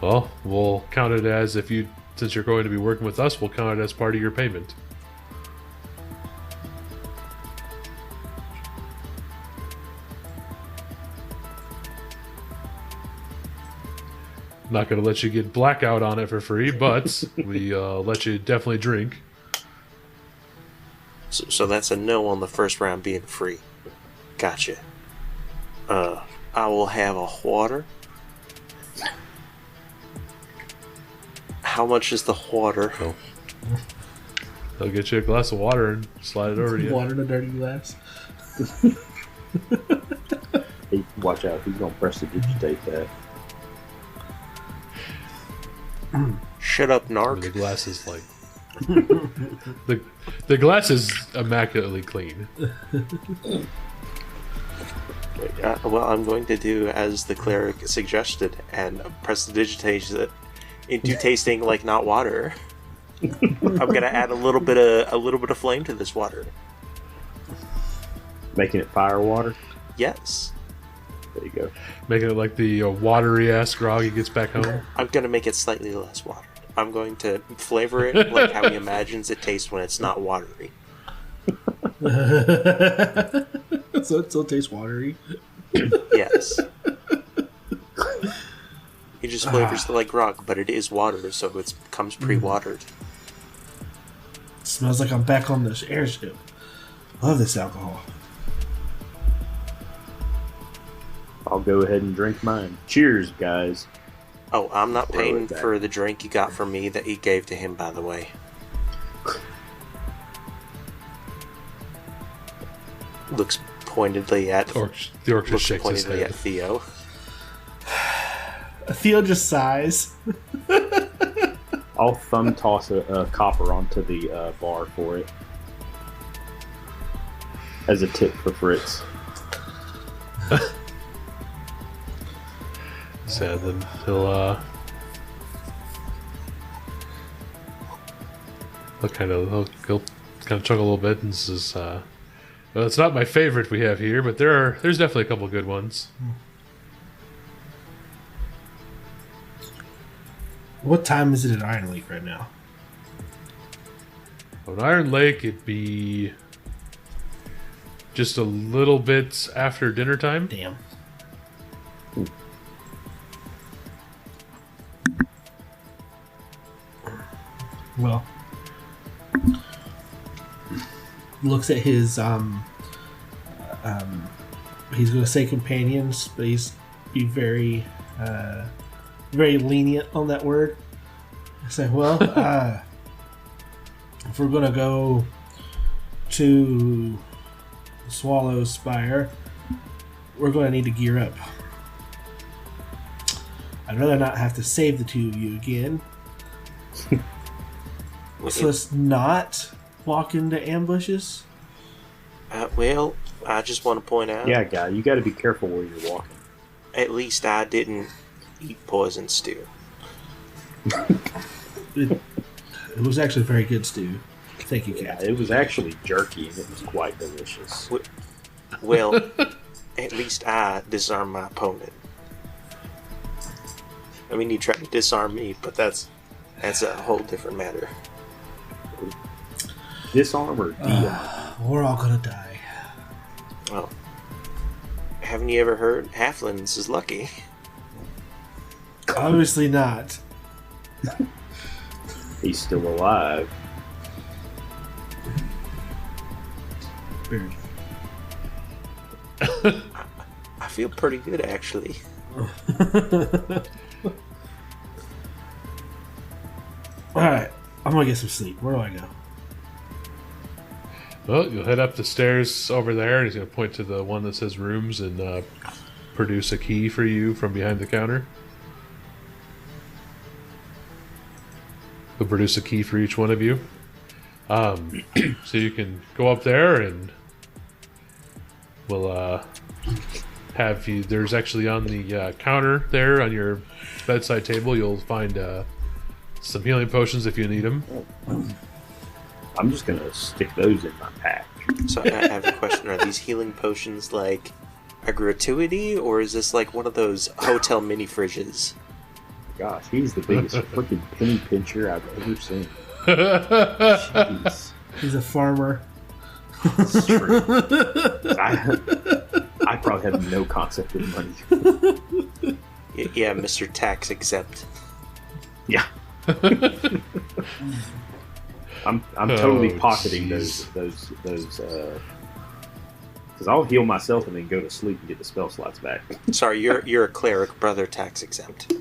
Well, we'll count it as if you since you're going to be working with us, we'll count it as part of your payment. Not going to let you get blackout on it for free, but we let you definitely drink. So that's a no on the first round being free. Gotcha. I will have a water. How much is the water? Oh. They'll get you a glass of water and slide it over to you. Water in a dirty glass. Hey, watch out, he's going to prestidigitate that. Shut up, Narc. The glass is like... the glass is immaculately clean. Well, I'm going to do as the cleric suggested and prestidigitate it into tasting like not water. I'm gonna add a little bit of flame to this water. Making it fire water? Yes. There you go. Making it like the watery ass grog he gets back home. I'm gonna make it slightly less watered. I'm going to flavor it like how he imagines it tastes when it's not watery. So it still tastes watery. Yes. He just flavors it like grog, but it is water, so it comes pre-watered. Smells like I'm back on this airship. Love this alcohol. I'll go ahead and drink mine. Cheers, guys. Oh, I'm not Throw paying it back. for the drink you got from me that he gave to him, by the way. Looks pointedly at The orc just looks shakes his pointedly head. at Theo. Theo just sighs. I'll thumb toss a copper onto the bar for it. As a tip for Fritz. So then he'll kind of chuckle a little bit and says, "Well, it's not my favorite we have here, but there's definitely a couple good ones." What time is it at Iron Lake right now? On Iron Lake, it'd be just a little bit after dinner time. Damn. Well, looks at his he's going to say companions, but he's be very very lenient on that word. I say, well, if we're going to go to Swallow Spire, we're going to need to gear up. I'd rather not have to save the two of you again. So let's not walk into ambushes. Well, I just want to point out, Yeah, guy, you got to be careful where you're walking. at least I didn't eat poison stew. It was actually very good stew. Thank you, Yeah, Captain. it was actually jerky and it was quite delicious. Well, at least I disarmed my opponent. I mean, you tried to disarm me, but that's a whole different matter. Disarm or de-arm? We're all gonna die. Well, haven't you ever heard Halflings is lucky? Obviously not. He's still alive. Barely. I feel pretty good, actually. Alright, I'm gonna get some sleep. Where do I go? Well, you'll head up the stairs over there. He's going to point to the one that says rooms and produce a key for you from behind the counter. He'll produce a key for each one of you. So you can go up there and we'll have you. There's actually on the counter there on your bedside table, you'll find some healing potions if you need them. I'm just going to stick those in my pack. So I have a question. Are these healing potions like a gratuity, or is this like one of those hotel mini fridges? gosh, he's the biggest freaking penny pincher I've ever seen. Jeez. He's a farmer. It's true. I probably have no concept of money. Yeah, Mr. Tax Exempt. Yeah. I'm totally pocketing those because I'll heal myself and then go to sleep and get the spell slots back. Sorry, you're a cleric, brother. Tax exempt.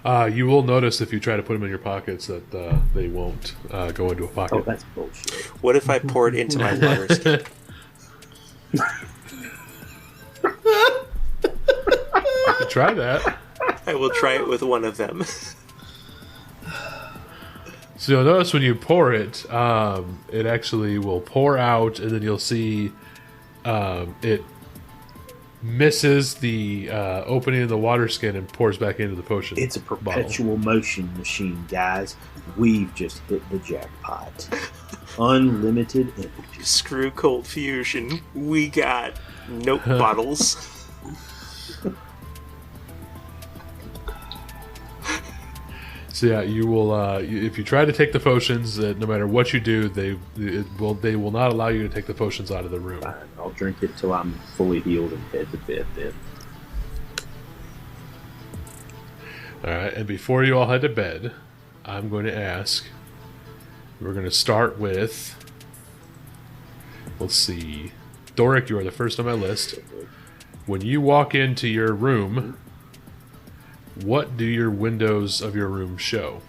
You will notice if you try to put them in your pockets that they won't go into a pocket. Oh, that's bullshit. What if I pour it into my water skin? You can try that. I will try it with one of them. So you'll notice when you pour it, it actually will pour out, and then you'll see it misses the opening of the water skin and pours back into the potion. It's a perpetual motion machine, guys. We've just hit the jackpot. Unlimited energy. Screw cold fusion. We got note bottles. So yeah, you will. If you try to take the potions, no matter what you do, they will not allow you to take the potions out of the room. Fine. I'll drink it till I'm fully healed and head to bed then. All right, and before you all head to bed, I'm going to ask. We're going to start with. Let's see, Doric, you are the first on my list. When you walk into your room, what do your windows of your room show?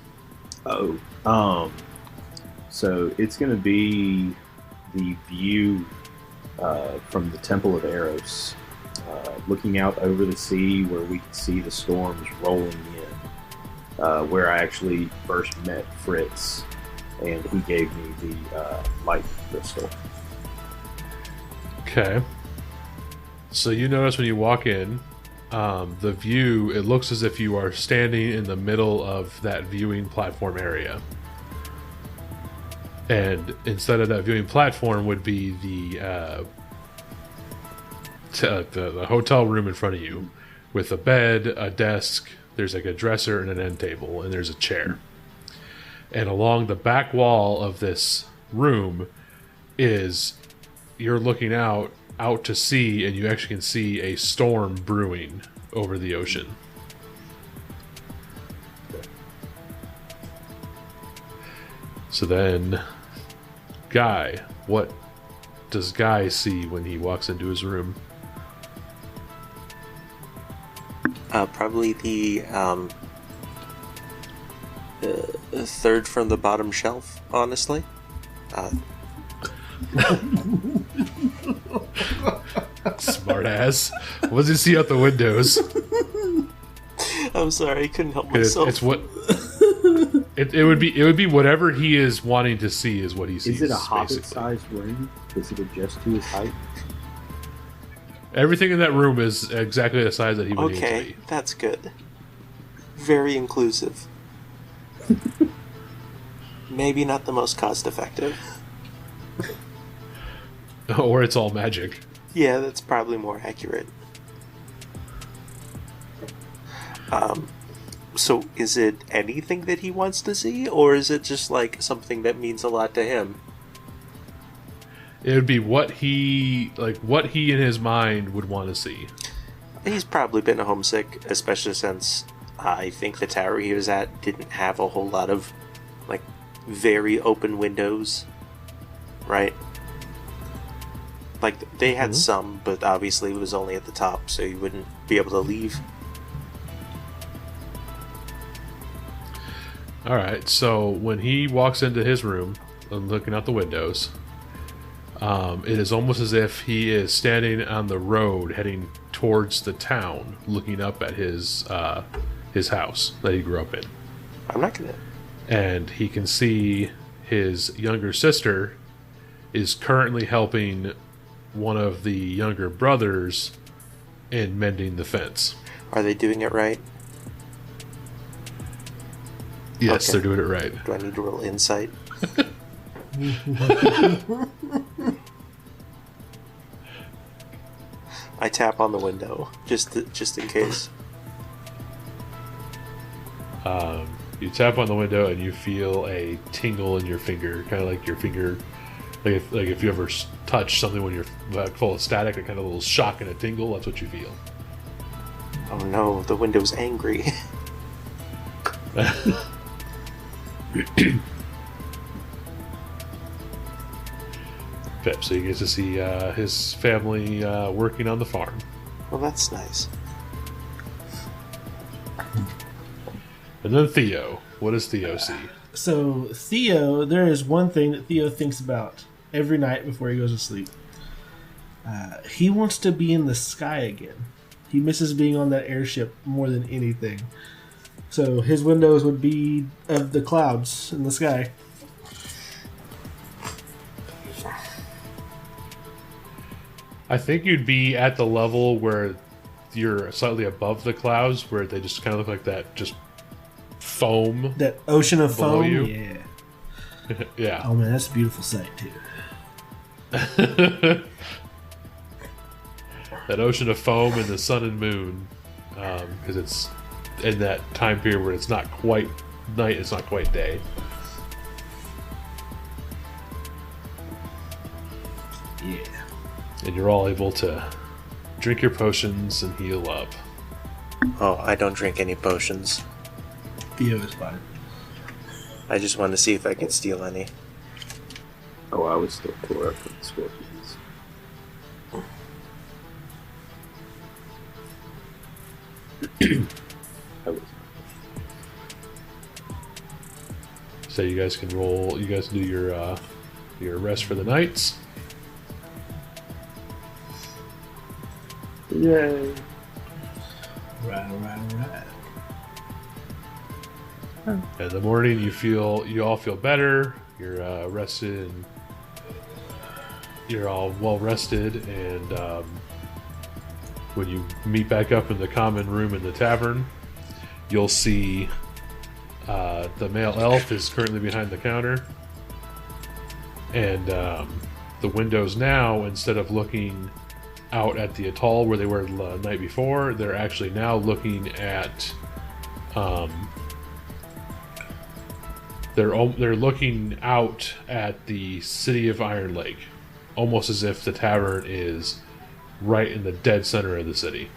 So it's going to be the view from the Temple of Eros, looking out over the sea where we can see the storms rolling in, where I actually first met Fritz, and he gave me the light crystal. Okay. So you notice when you walk in, the view, it looks as if you are standing in the middle of that viewing platform area. And instead of that viewing platform would be the hotel room in front of you with a bed, a desk, there's like a dresser and an end table, and there's a chair. And along the back wall of this room is, you're looking out to sea, and you actually can see a storm brewing over the ocean. So then, Guy, what does Guy see when he walks into his room? Probably the third from the bottom shelf, honestly. Smart ass. What does he see out the windows? I'm sorry, I couldn't help myself. It's what it would be whatever he is wanting to see is what he sees. Is it a hobbit-sized room? Does it adjust to his height? Everything in that room is exactly the size that he would need it to be. That's good. Very inclusive. Maybe not the most cost-effective. Or it's all magic. Yeah, that's probably more accurate. So is it anything that he wants to see, or is it just like something that means a lot to him? It would be what he in his mind would want to see. He's probably been homesick, especially since I think the tower he was at didn't have a whole lot of like very open windows, right? Like they had some, but obviously it was only at the top, so you wouldn't be able to leave. Alright, so when he walks into his room and looking out the windows, it is almost as if he is standing on the road heading towards the town, looking up at his house that he grew up in. I'm not gonna... And he can see his younger sister is currently helping one of the younger brothers in mending the fence. Are they doing it right? Yes, Okay. they're doing it right. Do I need to roll insight? I tap on the window just in case. You tap on the window and you feel a tingle in your finger, kind of like your finger, like if you ever touch something when you're full of static, a kind of little shock and a tingle. That's what you feel. Oh no, the window's angry. Pip, so you get to see his family working on the farm. Well, that's nice. And then Theo. What does Theo see? So Theo, there is one thing that Theo thinks about every night before he goes to sleep. He wants to be in the sky again. He misses being on that airship more than anything. So his windows would be of the clouds in the sky. I think you'd be at the level where you're slightly above the clouds, where they just kind of look like that, just foam. That ocean of Below foam? you? Yeah. Yeah. Oh man, that's a beautiful sight too. That ocean of foam and the sun and moon, because it's in that time period where it's not quite night, it's not quite day. Yeah. And you're all able to drink your potions and heal up. Oh, I don't drink any potions. Theo is fine. I just wanted to see if I could steal any. Oh, I was still tore up with the scorpions. I was. So you guys can roll. You guys do your rest for the nights. Yay! Right. In the morning, you all feel better. You're rested and you're all well rested. And when you meet back up in the common room in the tavern, you'll see the male elf is currently behind the counter, and the windows now, instead of looking out at the atoll where they were the night before, they're actually now looking at they're looking out at the city of Iron Lake, almost as if the tavern is right in the dead center of the city,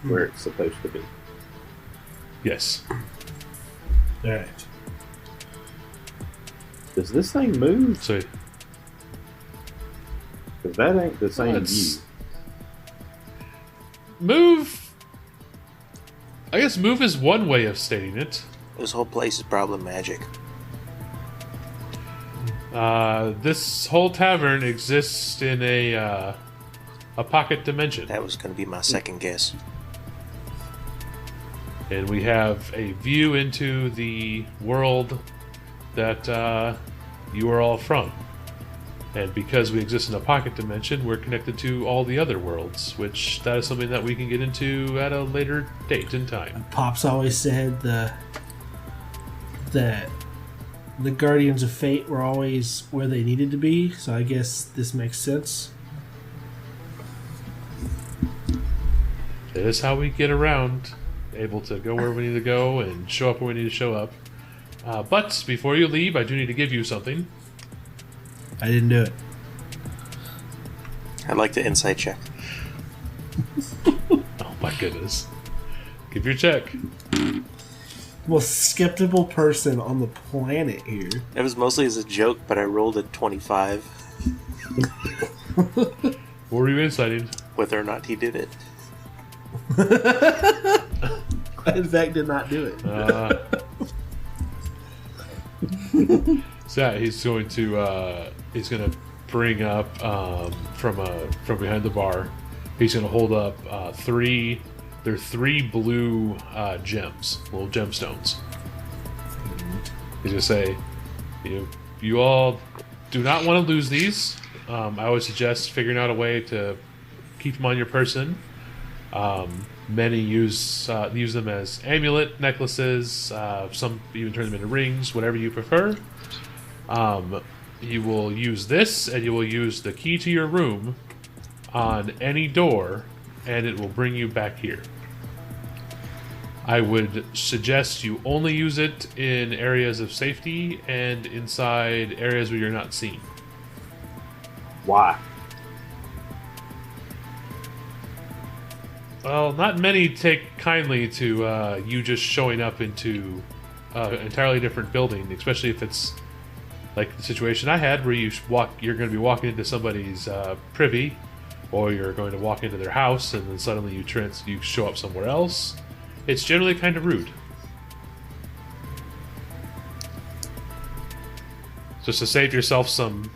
Where it's supposed to be. yes. Alright. Does this thing move? So Because that ain't the same Let's- view. move, I guess move is one way of stating it. This whole place is probably magic. This whole tavern exists in a pocket dimension, That was going to be my second guess. and we have a view into the world that you are all from. And because we exist in a pocket dimension, we're connected to all the other worlds, which that is something that we can get into at a later date and time. Pop's always said that the Guardians of Fate were always where they needed to be, so I guess this makes sense. It is how we get around, able to go where we need to go and show up where we need to show up. But before you leave, I do need to give you something. I didn't do it. I'd like to insight check. Oh my goodness. Give your check. Most skeptical person on the planet here. It was mostly as a joke, but I rolled a 25, What were you inciting? whether or not he did it. I, in fact, did not do it. So yeah, he's going to bring up from behind the bar. He's going to hold up three blue gems, little gemstones. He's going to say, you all do not want to lose these. I would suggest figuring out a way to keep them on your person. Many use them as amulet necklaces. Some even turn them into rings, whatever you prefer. You will use this, and you will use the key to your room on any door and it will bring you back here. I would suggest you only use it in areas of safety and inside areas where you're not seen. Why? Well, not many take kindly to you just showing up into an entirely different building, especially if it's like the situation I had where you're going to be walking into somebody's privy, or you're going to walk into their house and then suddenly you show up somewhere else. It's generally kind of rude. Just to save yourself some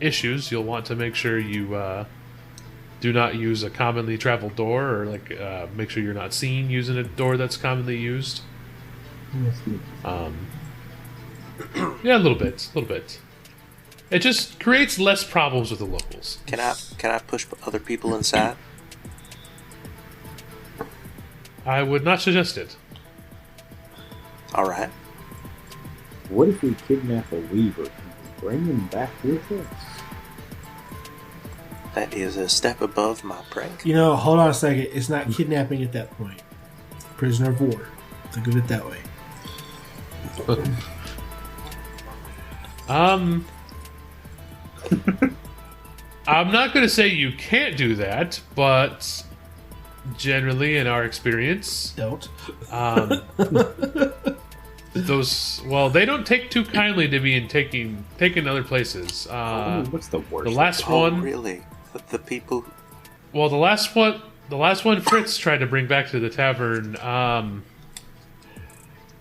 issues, you'll want to make sure you do not use a commonly traveled door, or make sure you're not seen using a door that's commonly used. Yeah, a little bit. It just creates less problems with the locals. Can I push other people inside? I would not suggest it. All right. What if we kidnap a weaver and bring him back with us? That is a step above my prank. You know, hold on a second. It's not kidnapping at that point. Prisoner of war. Think of it that way. I'm not going to say you can't do that, but generally, in our experience, Don't. They don't take too kindly to being taken other places. What's the worst? The last one, really? The people. Well, the last one Fritz tried to bring back to the tavern.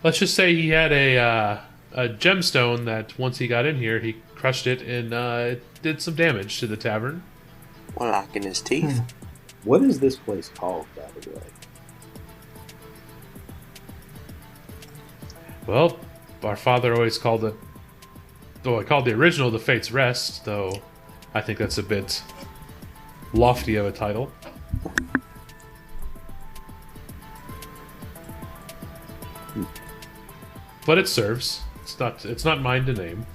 Let's just say he had a gemstone that once he got in here, he crushed it and it did some damage to the tavern. Well, like in his teeth. What is this place called, by the way? Well, our father always called it. Though I called the original the Fate's Rest, though I think that's a bit lofty of a title. But it serves. It's not mine to name.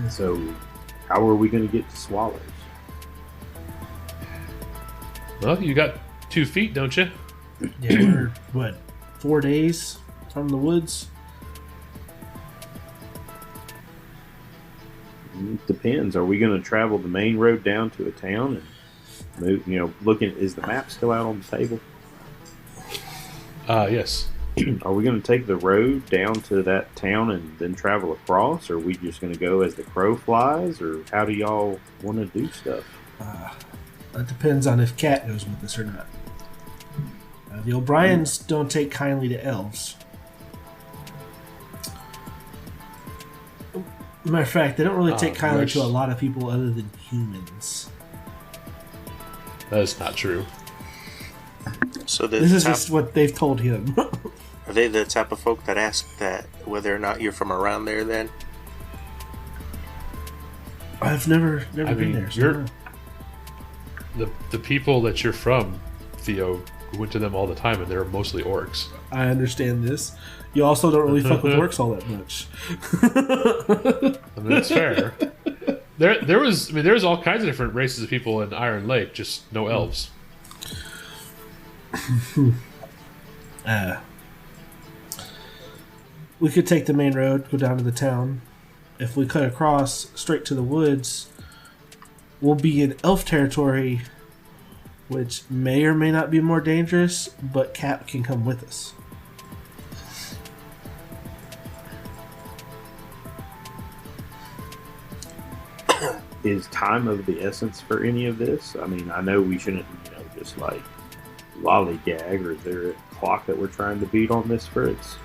So, how are we going to get to Swallows? Well, you got 2 feet, don't you? Yeah, we're 4 days from the woods? It depends. Are we going to travel the main road down to a town and move? Looking, is the map still out on the table? Yes. Are we going to take the road down to that town and then travel across, or are we just going to go as the crow flies, or how do y'all want to do stuff? That depends on if Cat goes with us or not. The O'Briens don't take kindly to elves. Matter of fact, they don't really take kindly to a lot of people other than humans. That is not true. So this is just what they've told him. Are they the type of folk that ask that whether or not you're from around there? Then I've never been there. So you're the people that you're from, Theo, went to them all the time, and they're mostly orcs. I understand this. You also don't really fuck with orcs all that much. I mean, that's fair. There was all kinds of different races of people in Iron Lake, just no elves. We could take the main road, go down to the town. If we cut across straight to the woods, we'll be in elf territory, which may or may not be more dangerous, but Cap can come with us. Is time of the essence for any of this? I mean, I know we shouldn't, just like lollygag, or is there a clock that we're trying to beat on this, Fritz?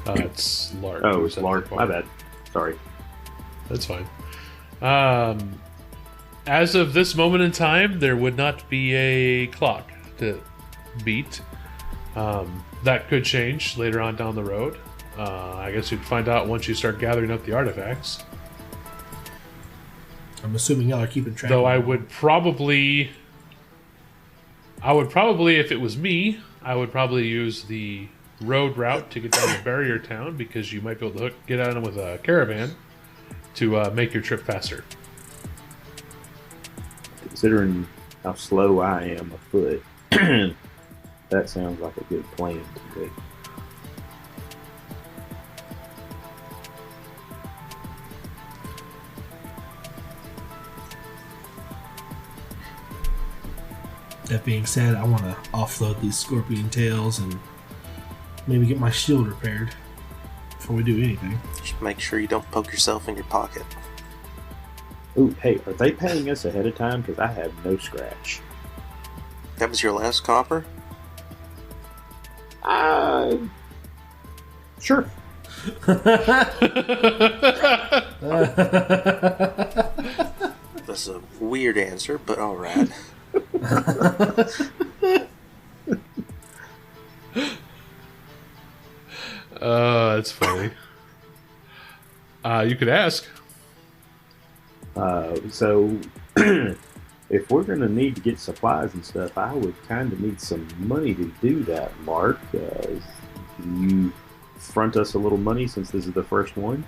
It's Lark. Oh, it's Lark. My bad. Sorry. That's fine. As of this moment in time, there would not be a clock to beat. That could change later on down the road. I guess you'd find out once you start gathering up the artifacts. I'm assuming y'all are keeping track. Though I would probably, if it was me, I would probably use the road route to get down to Barrier Town because you might be able to get on with a caravan to make your trip faster. Considering how slow I am afoot, that sounds like a good plan to me. That being said, I want to offload these scorpion tails and maybe get my shield repaired before we do anything. Just make sure you don't poke yourself in your pocket. Ooh, hey, are they paying us ahead of time? Because I have no scratch. That was your last copper? Sure. That's a weird answer, but alright. That's funny. You could ask. So, if we're going to need to get supplies and stuff, I would kind of need some money to do that, Mark. Can you front us a little money since this is the first one?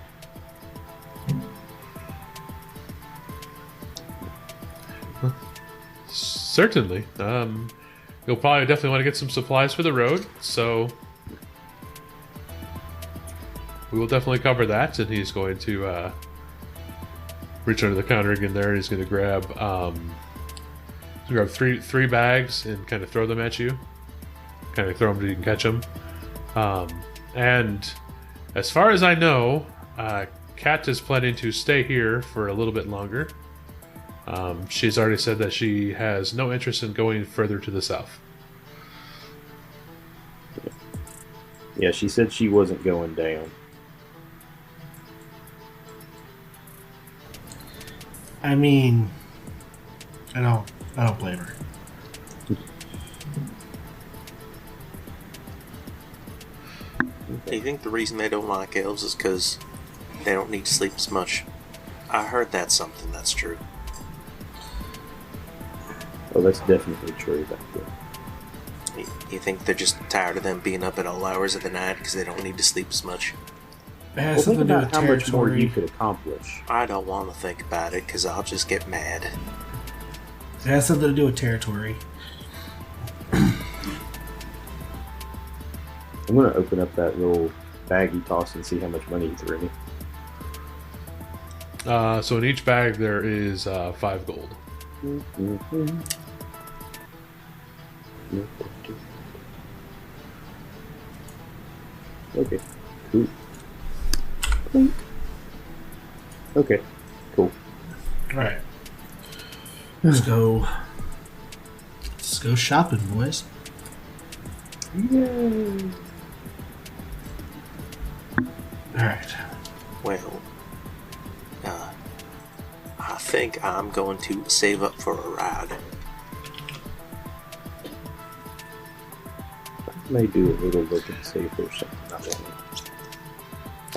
Certainly. You'll probably definitely want to get some supplies for the road, so we will definitely cover that. And he's going to reach under the counter again there. He's going to grab three bags and kind of throw them at you. Kind of throw them so you can catch them. And as far as I know, Kat is planning to stay here for a little bit longer. She's already said that she has no interest in going further to the south. Yeah, she said she wasn't going down. I mean, I don't blame her. Do you think the reason they don't like elves is because they don't need to sleep as much? I heard that's something that's true. Oh, that's definitely true. You think they're just tired of them being up at all hours of the night because they don't need to sleep as much? It has Well, think something to do about with how much more territory. you could accomplish. I don't want to think about it because I'll just get mad. It has something to do with territory. I'm going to open up that little bag he tossed and see how much money he threw me. So in each bag there is 5 gold. Okay, cool. Clink. Okay, cool. Alright. Let's go shopping, boys. Yay! Alright. Well, I think I'm going to save up for a ride. I may do a little look and see if there's something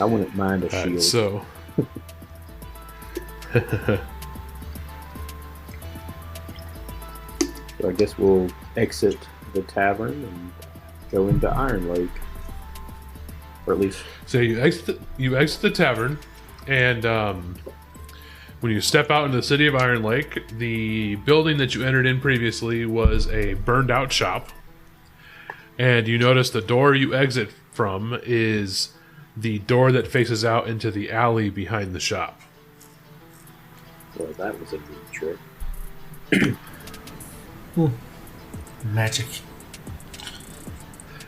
I wouldn't mind a shield. Right, so So I guess we'll exit the tavern and go into Iron Lake. Or at least... So you exit the tavern, and when you step out into the city of Iron Lake, the building that you entered in previously was a burned out shop. And you notice the door you exit from is the door that faces out into the alley behind the shop. Well, that was a neat trick. Magic.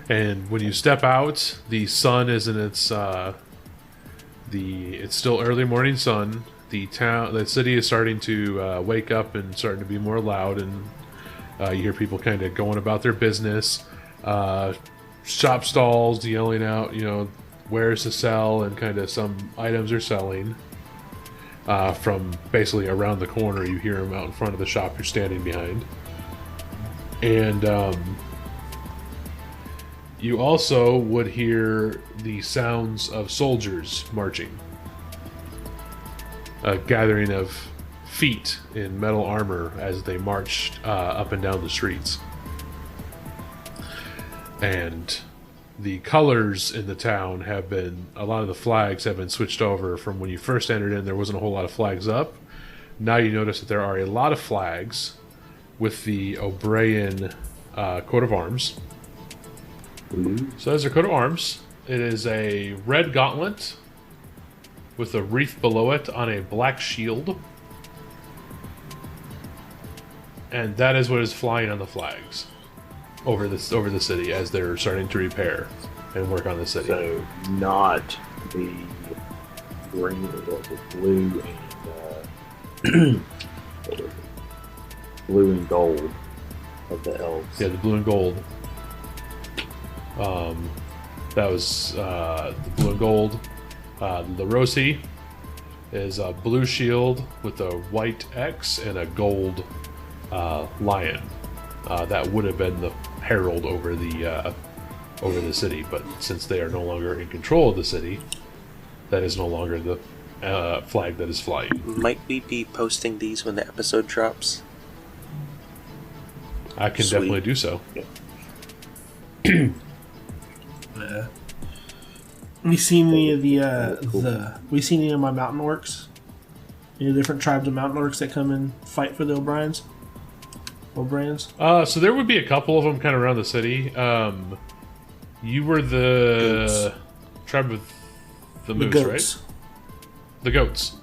And when you step out, the sun is in its it's still early morning sun. The city is starting to wake up and starting to be more loud, and you hear people kind of going about their business. Shop stalls yelling out, wares to sell, and kind of some items are selling. From basically around the corner, you hear them out in front of the shop you're standing behind. And you also would hear the sounds of soldiers marching. A gathering of feet in metal armor as they marched up and down the streets. And the colors in the town have been, a lot of the flags have been switched over from when you first entered in. There wasn't a whole lot of flags up. Now you notice that there are a lot of flags with the O'Brien coat of arms. So there's a coat of arms. It is a red gauntlet with a wreath below it on a black shield. And that is what is flying on the flags over the city as they're starting to repair and work on the city. So not the green, or the blue and what was it? Blue and gold of the elves. Yeah, the blue and gold. That was the blue and gold. The Rosi is a blue shield with a white X and a gold lion. That would have been the herald over the city, but since they are no longer in control of the city, that is no longer the flag that is flying. Might we be posting these when the episode drops? I can Sweet. definitely do so. We seen any of we seen any of my mountain orcs? Any different tribes of mountain orcs that come and fight for the O'Briens? So there would be a couple of them kind of around the city. You were the tribe of the moose, goats. right? The goats.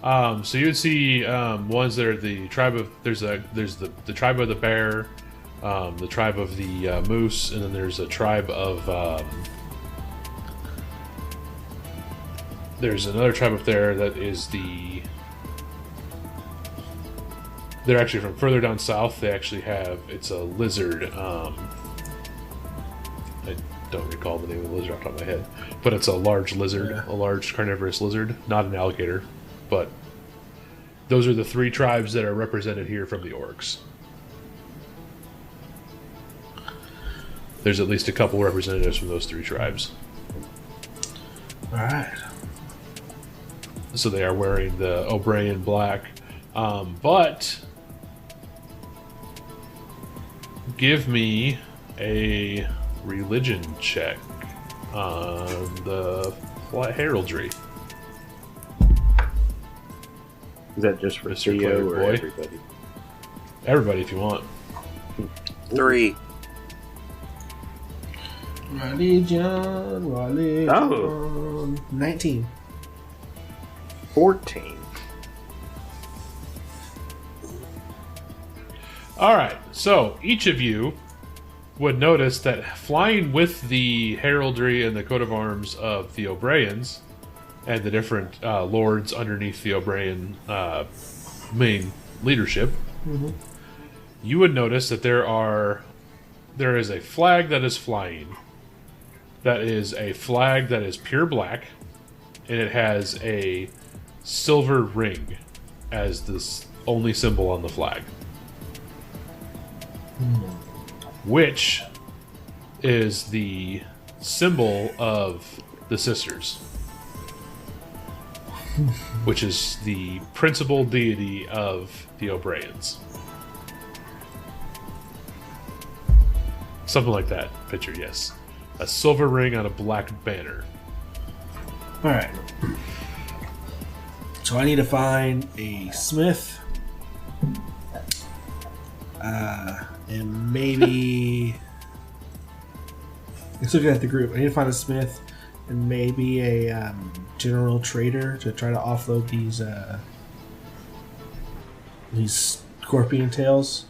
So you would see ones that are the tribe of there's the tribe of the bear, the tribe of the moose, and then there's a tribe of there's another tribe up there that is the. They're actually from further down south. They actually have it's a lizard. I don't recall the name of the lizard off the top of my head, but it's a large lizard, a large carnivorous lizard, not an alligator. But those are the three tribes that are represented here from the orcs. There's at least a couple representatives from those three tribes. All right. So they are wearing the O'Brien black, but give me a religion check on the heraldry. Is that just for Mr. Theo or Boy? everybody? Everybody, if you want. 3. Religion. Oh. 19. 14. All right, so each of you would notice that flying with the heraldry and the coat of arms of the O'Briens and the different lords underneath the O'Brien main leadership, you would notice that there is a flag that is flying. That is a flag that is pure black, and it has a silver ring as the only symbol on the flag. Which is the symbol of the sisters, which is the principal deity of the O'Briens. Something like that picture, yes. A silver ring on a black banner. All right. So I need to find a smith. And maybe... Let's look at the group. I need to find a smith and maybe a general trader to try to offload these scorpion tails.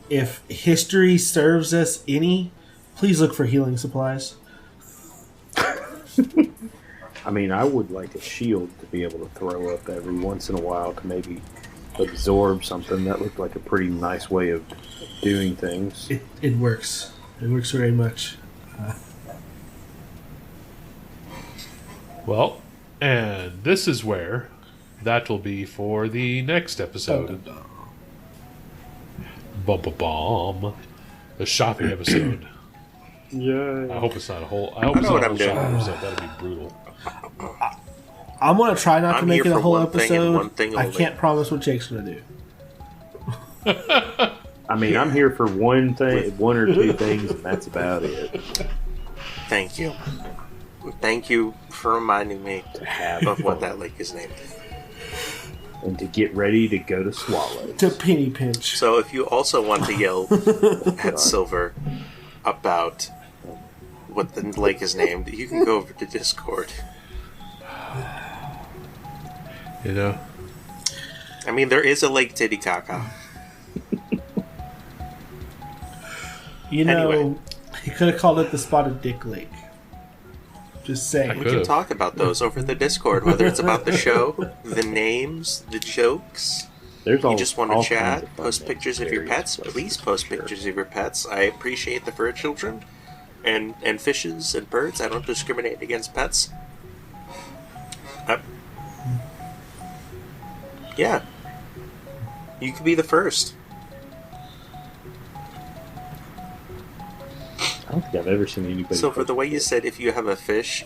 If history serves us any, please look for healing supplies. I mean, I would like a shield to be able to throw up every once in a while to maybe absorb something. That looked like a pretty nice way of doing things. It works. It works very much. Well, and this is where that will be for the next episode. Bum-ba-bum. The shopping episode. Yeah. I hope it's not a whole. I hope it's know not a what whole I'm shopping doing. episode. That'd be brutal. I'm gonna try not to I'm make here it a for whole one thing and episode. one thing I only. can't promise what Jake's gonna do. I mean, I'm here for one or two things, and that's about it. Thank you. Thank you for reminding me of what that lake is named. And to get ready to go to Swallow. To penny pinch. So if you also want to yell at Silver about what the lake is named, you can go over to Discord. You know? I mean, there is a Lake Titicaca. You know, Anyway. he could have called it the Spotted Dick Lake. Just saying. We can talk about those over the Discord, whether it's about the show, the names, the jokes. There's You just want to all chat, kinds of fun post names, pictures of your various pets. places. Please post pictures of your pets. I appreciate the fur children and fishes and birds. I don't discriminate against pets. Yeah. You could be the first. I don't think I've ever seen anybody. So for the way you said, if you have a fish,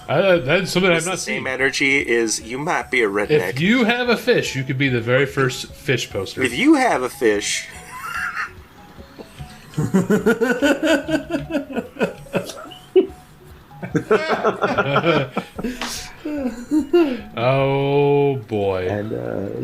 That's something I've it's the not same seen. energy is you might be a redneck. If you have a fish, you could be the very first fish poster. If you have a fish, Oh boy. And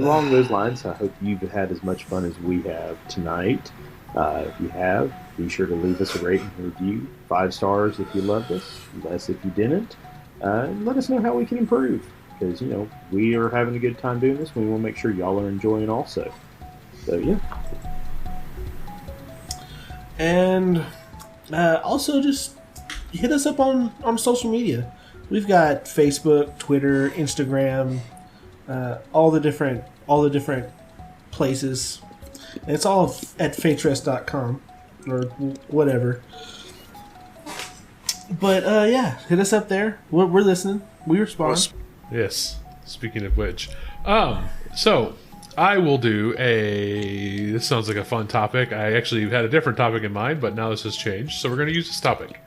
along those lines, I hope you've had as much fun as we have tonight. If you have, be sure to leave us a rating and review. 5 stars if you loved us, less if you didn't. And let us know how we can improve. Because, you know, we are having a good time doing this. We want to make sure y'all are enjoying also. So, yeah. And also just hit us up on social media. We've got Facebook, Twitter, Instagram, all the different places. And it's all at faterest.com or whatever. But yeah, hit us up there. We're listening. We respond. Yes. Speaking of which, so I will do a. This sounds like a fun topic. I actually had a different topic in mind, but now this has changed, so we're going to use this topic.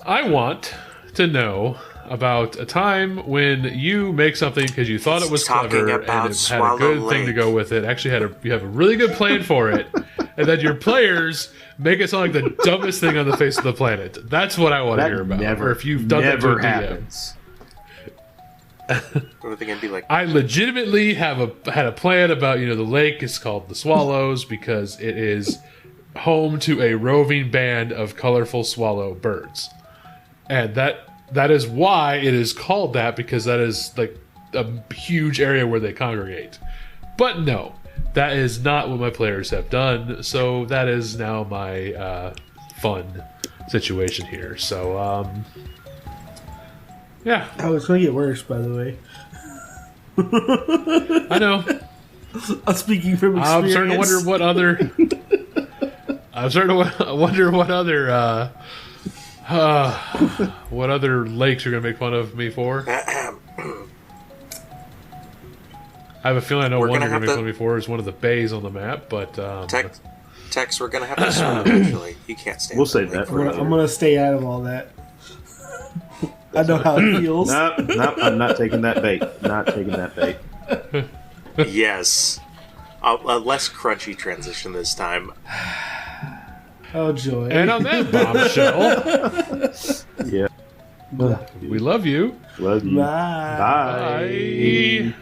I want to know about a time when you make something because you thought it was Talking clever about and it had a good Swallow thing to Lake. go with it. Actually, you have a really good plan for it, and then your players make it sound like the dumbest thing on the face of the planet. That's what I want to hear about. never, or if you've done that to never a DM. happens. or are they going to be like, I legitimately had a plan about, the lake is called the Swallows because it is home to a roving band of colorful swallow birds. And that is why it is called that, because that is like a huge area where they congregate. But no, that is not what my players have done. So that is now my fun situation here. So yeah, Oh, it's going to get worse, by the way. I know. I'm speaking from experience. I'm starting to wonder what other. What other lakes you're gonna make fun of me for? I have a feeling I know We're one gonna you're gonna have make to- fun of me for is one of the bays on the map, but Tex, we're going to have to swim eventually. You can't stand We'll the save lake that I'm for forever. gonna stay out of all that. I know how it feels. Nope, I'm not taking that bait. Not taking that bait. Yes. A less crunchy transition this time. Oh, joy. and on that bombshell, Yeah. we love you. Love you. Bye. Bye. Bye.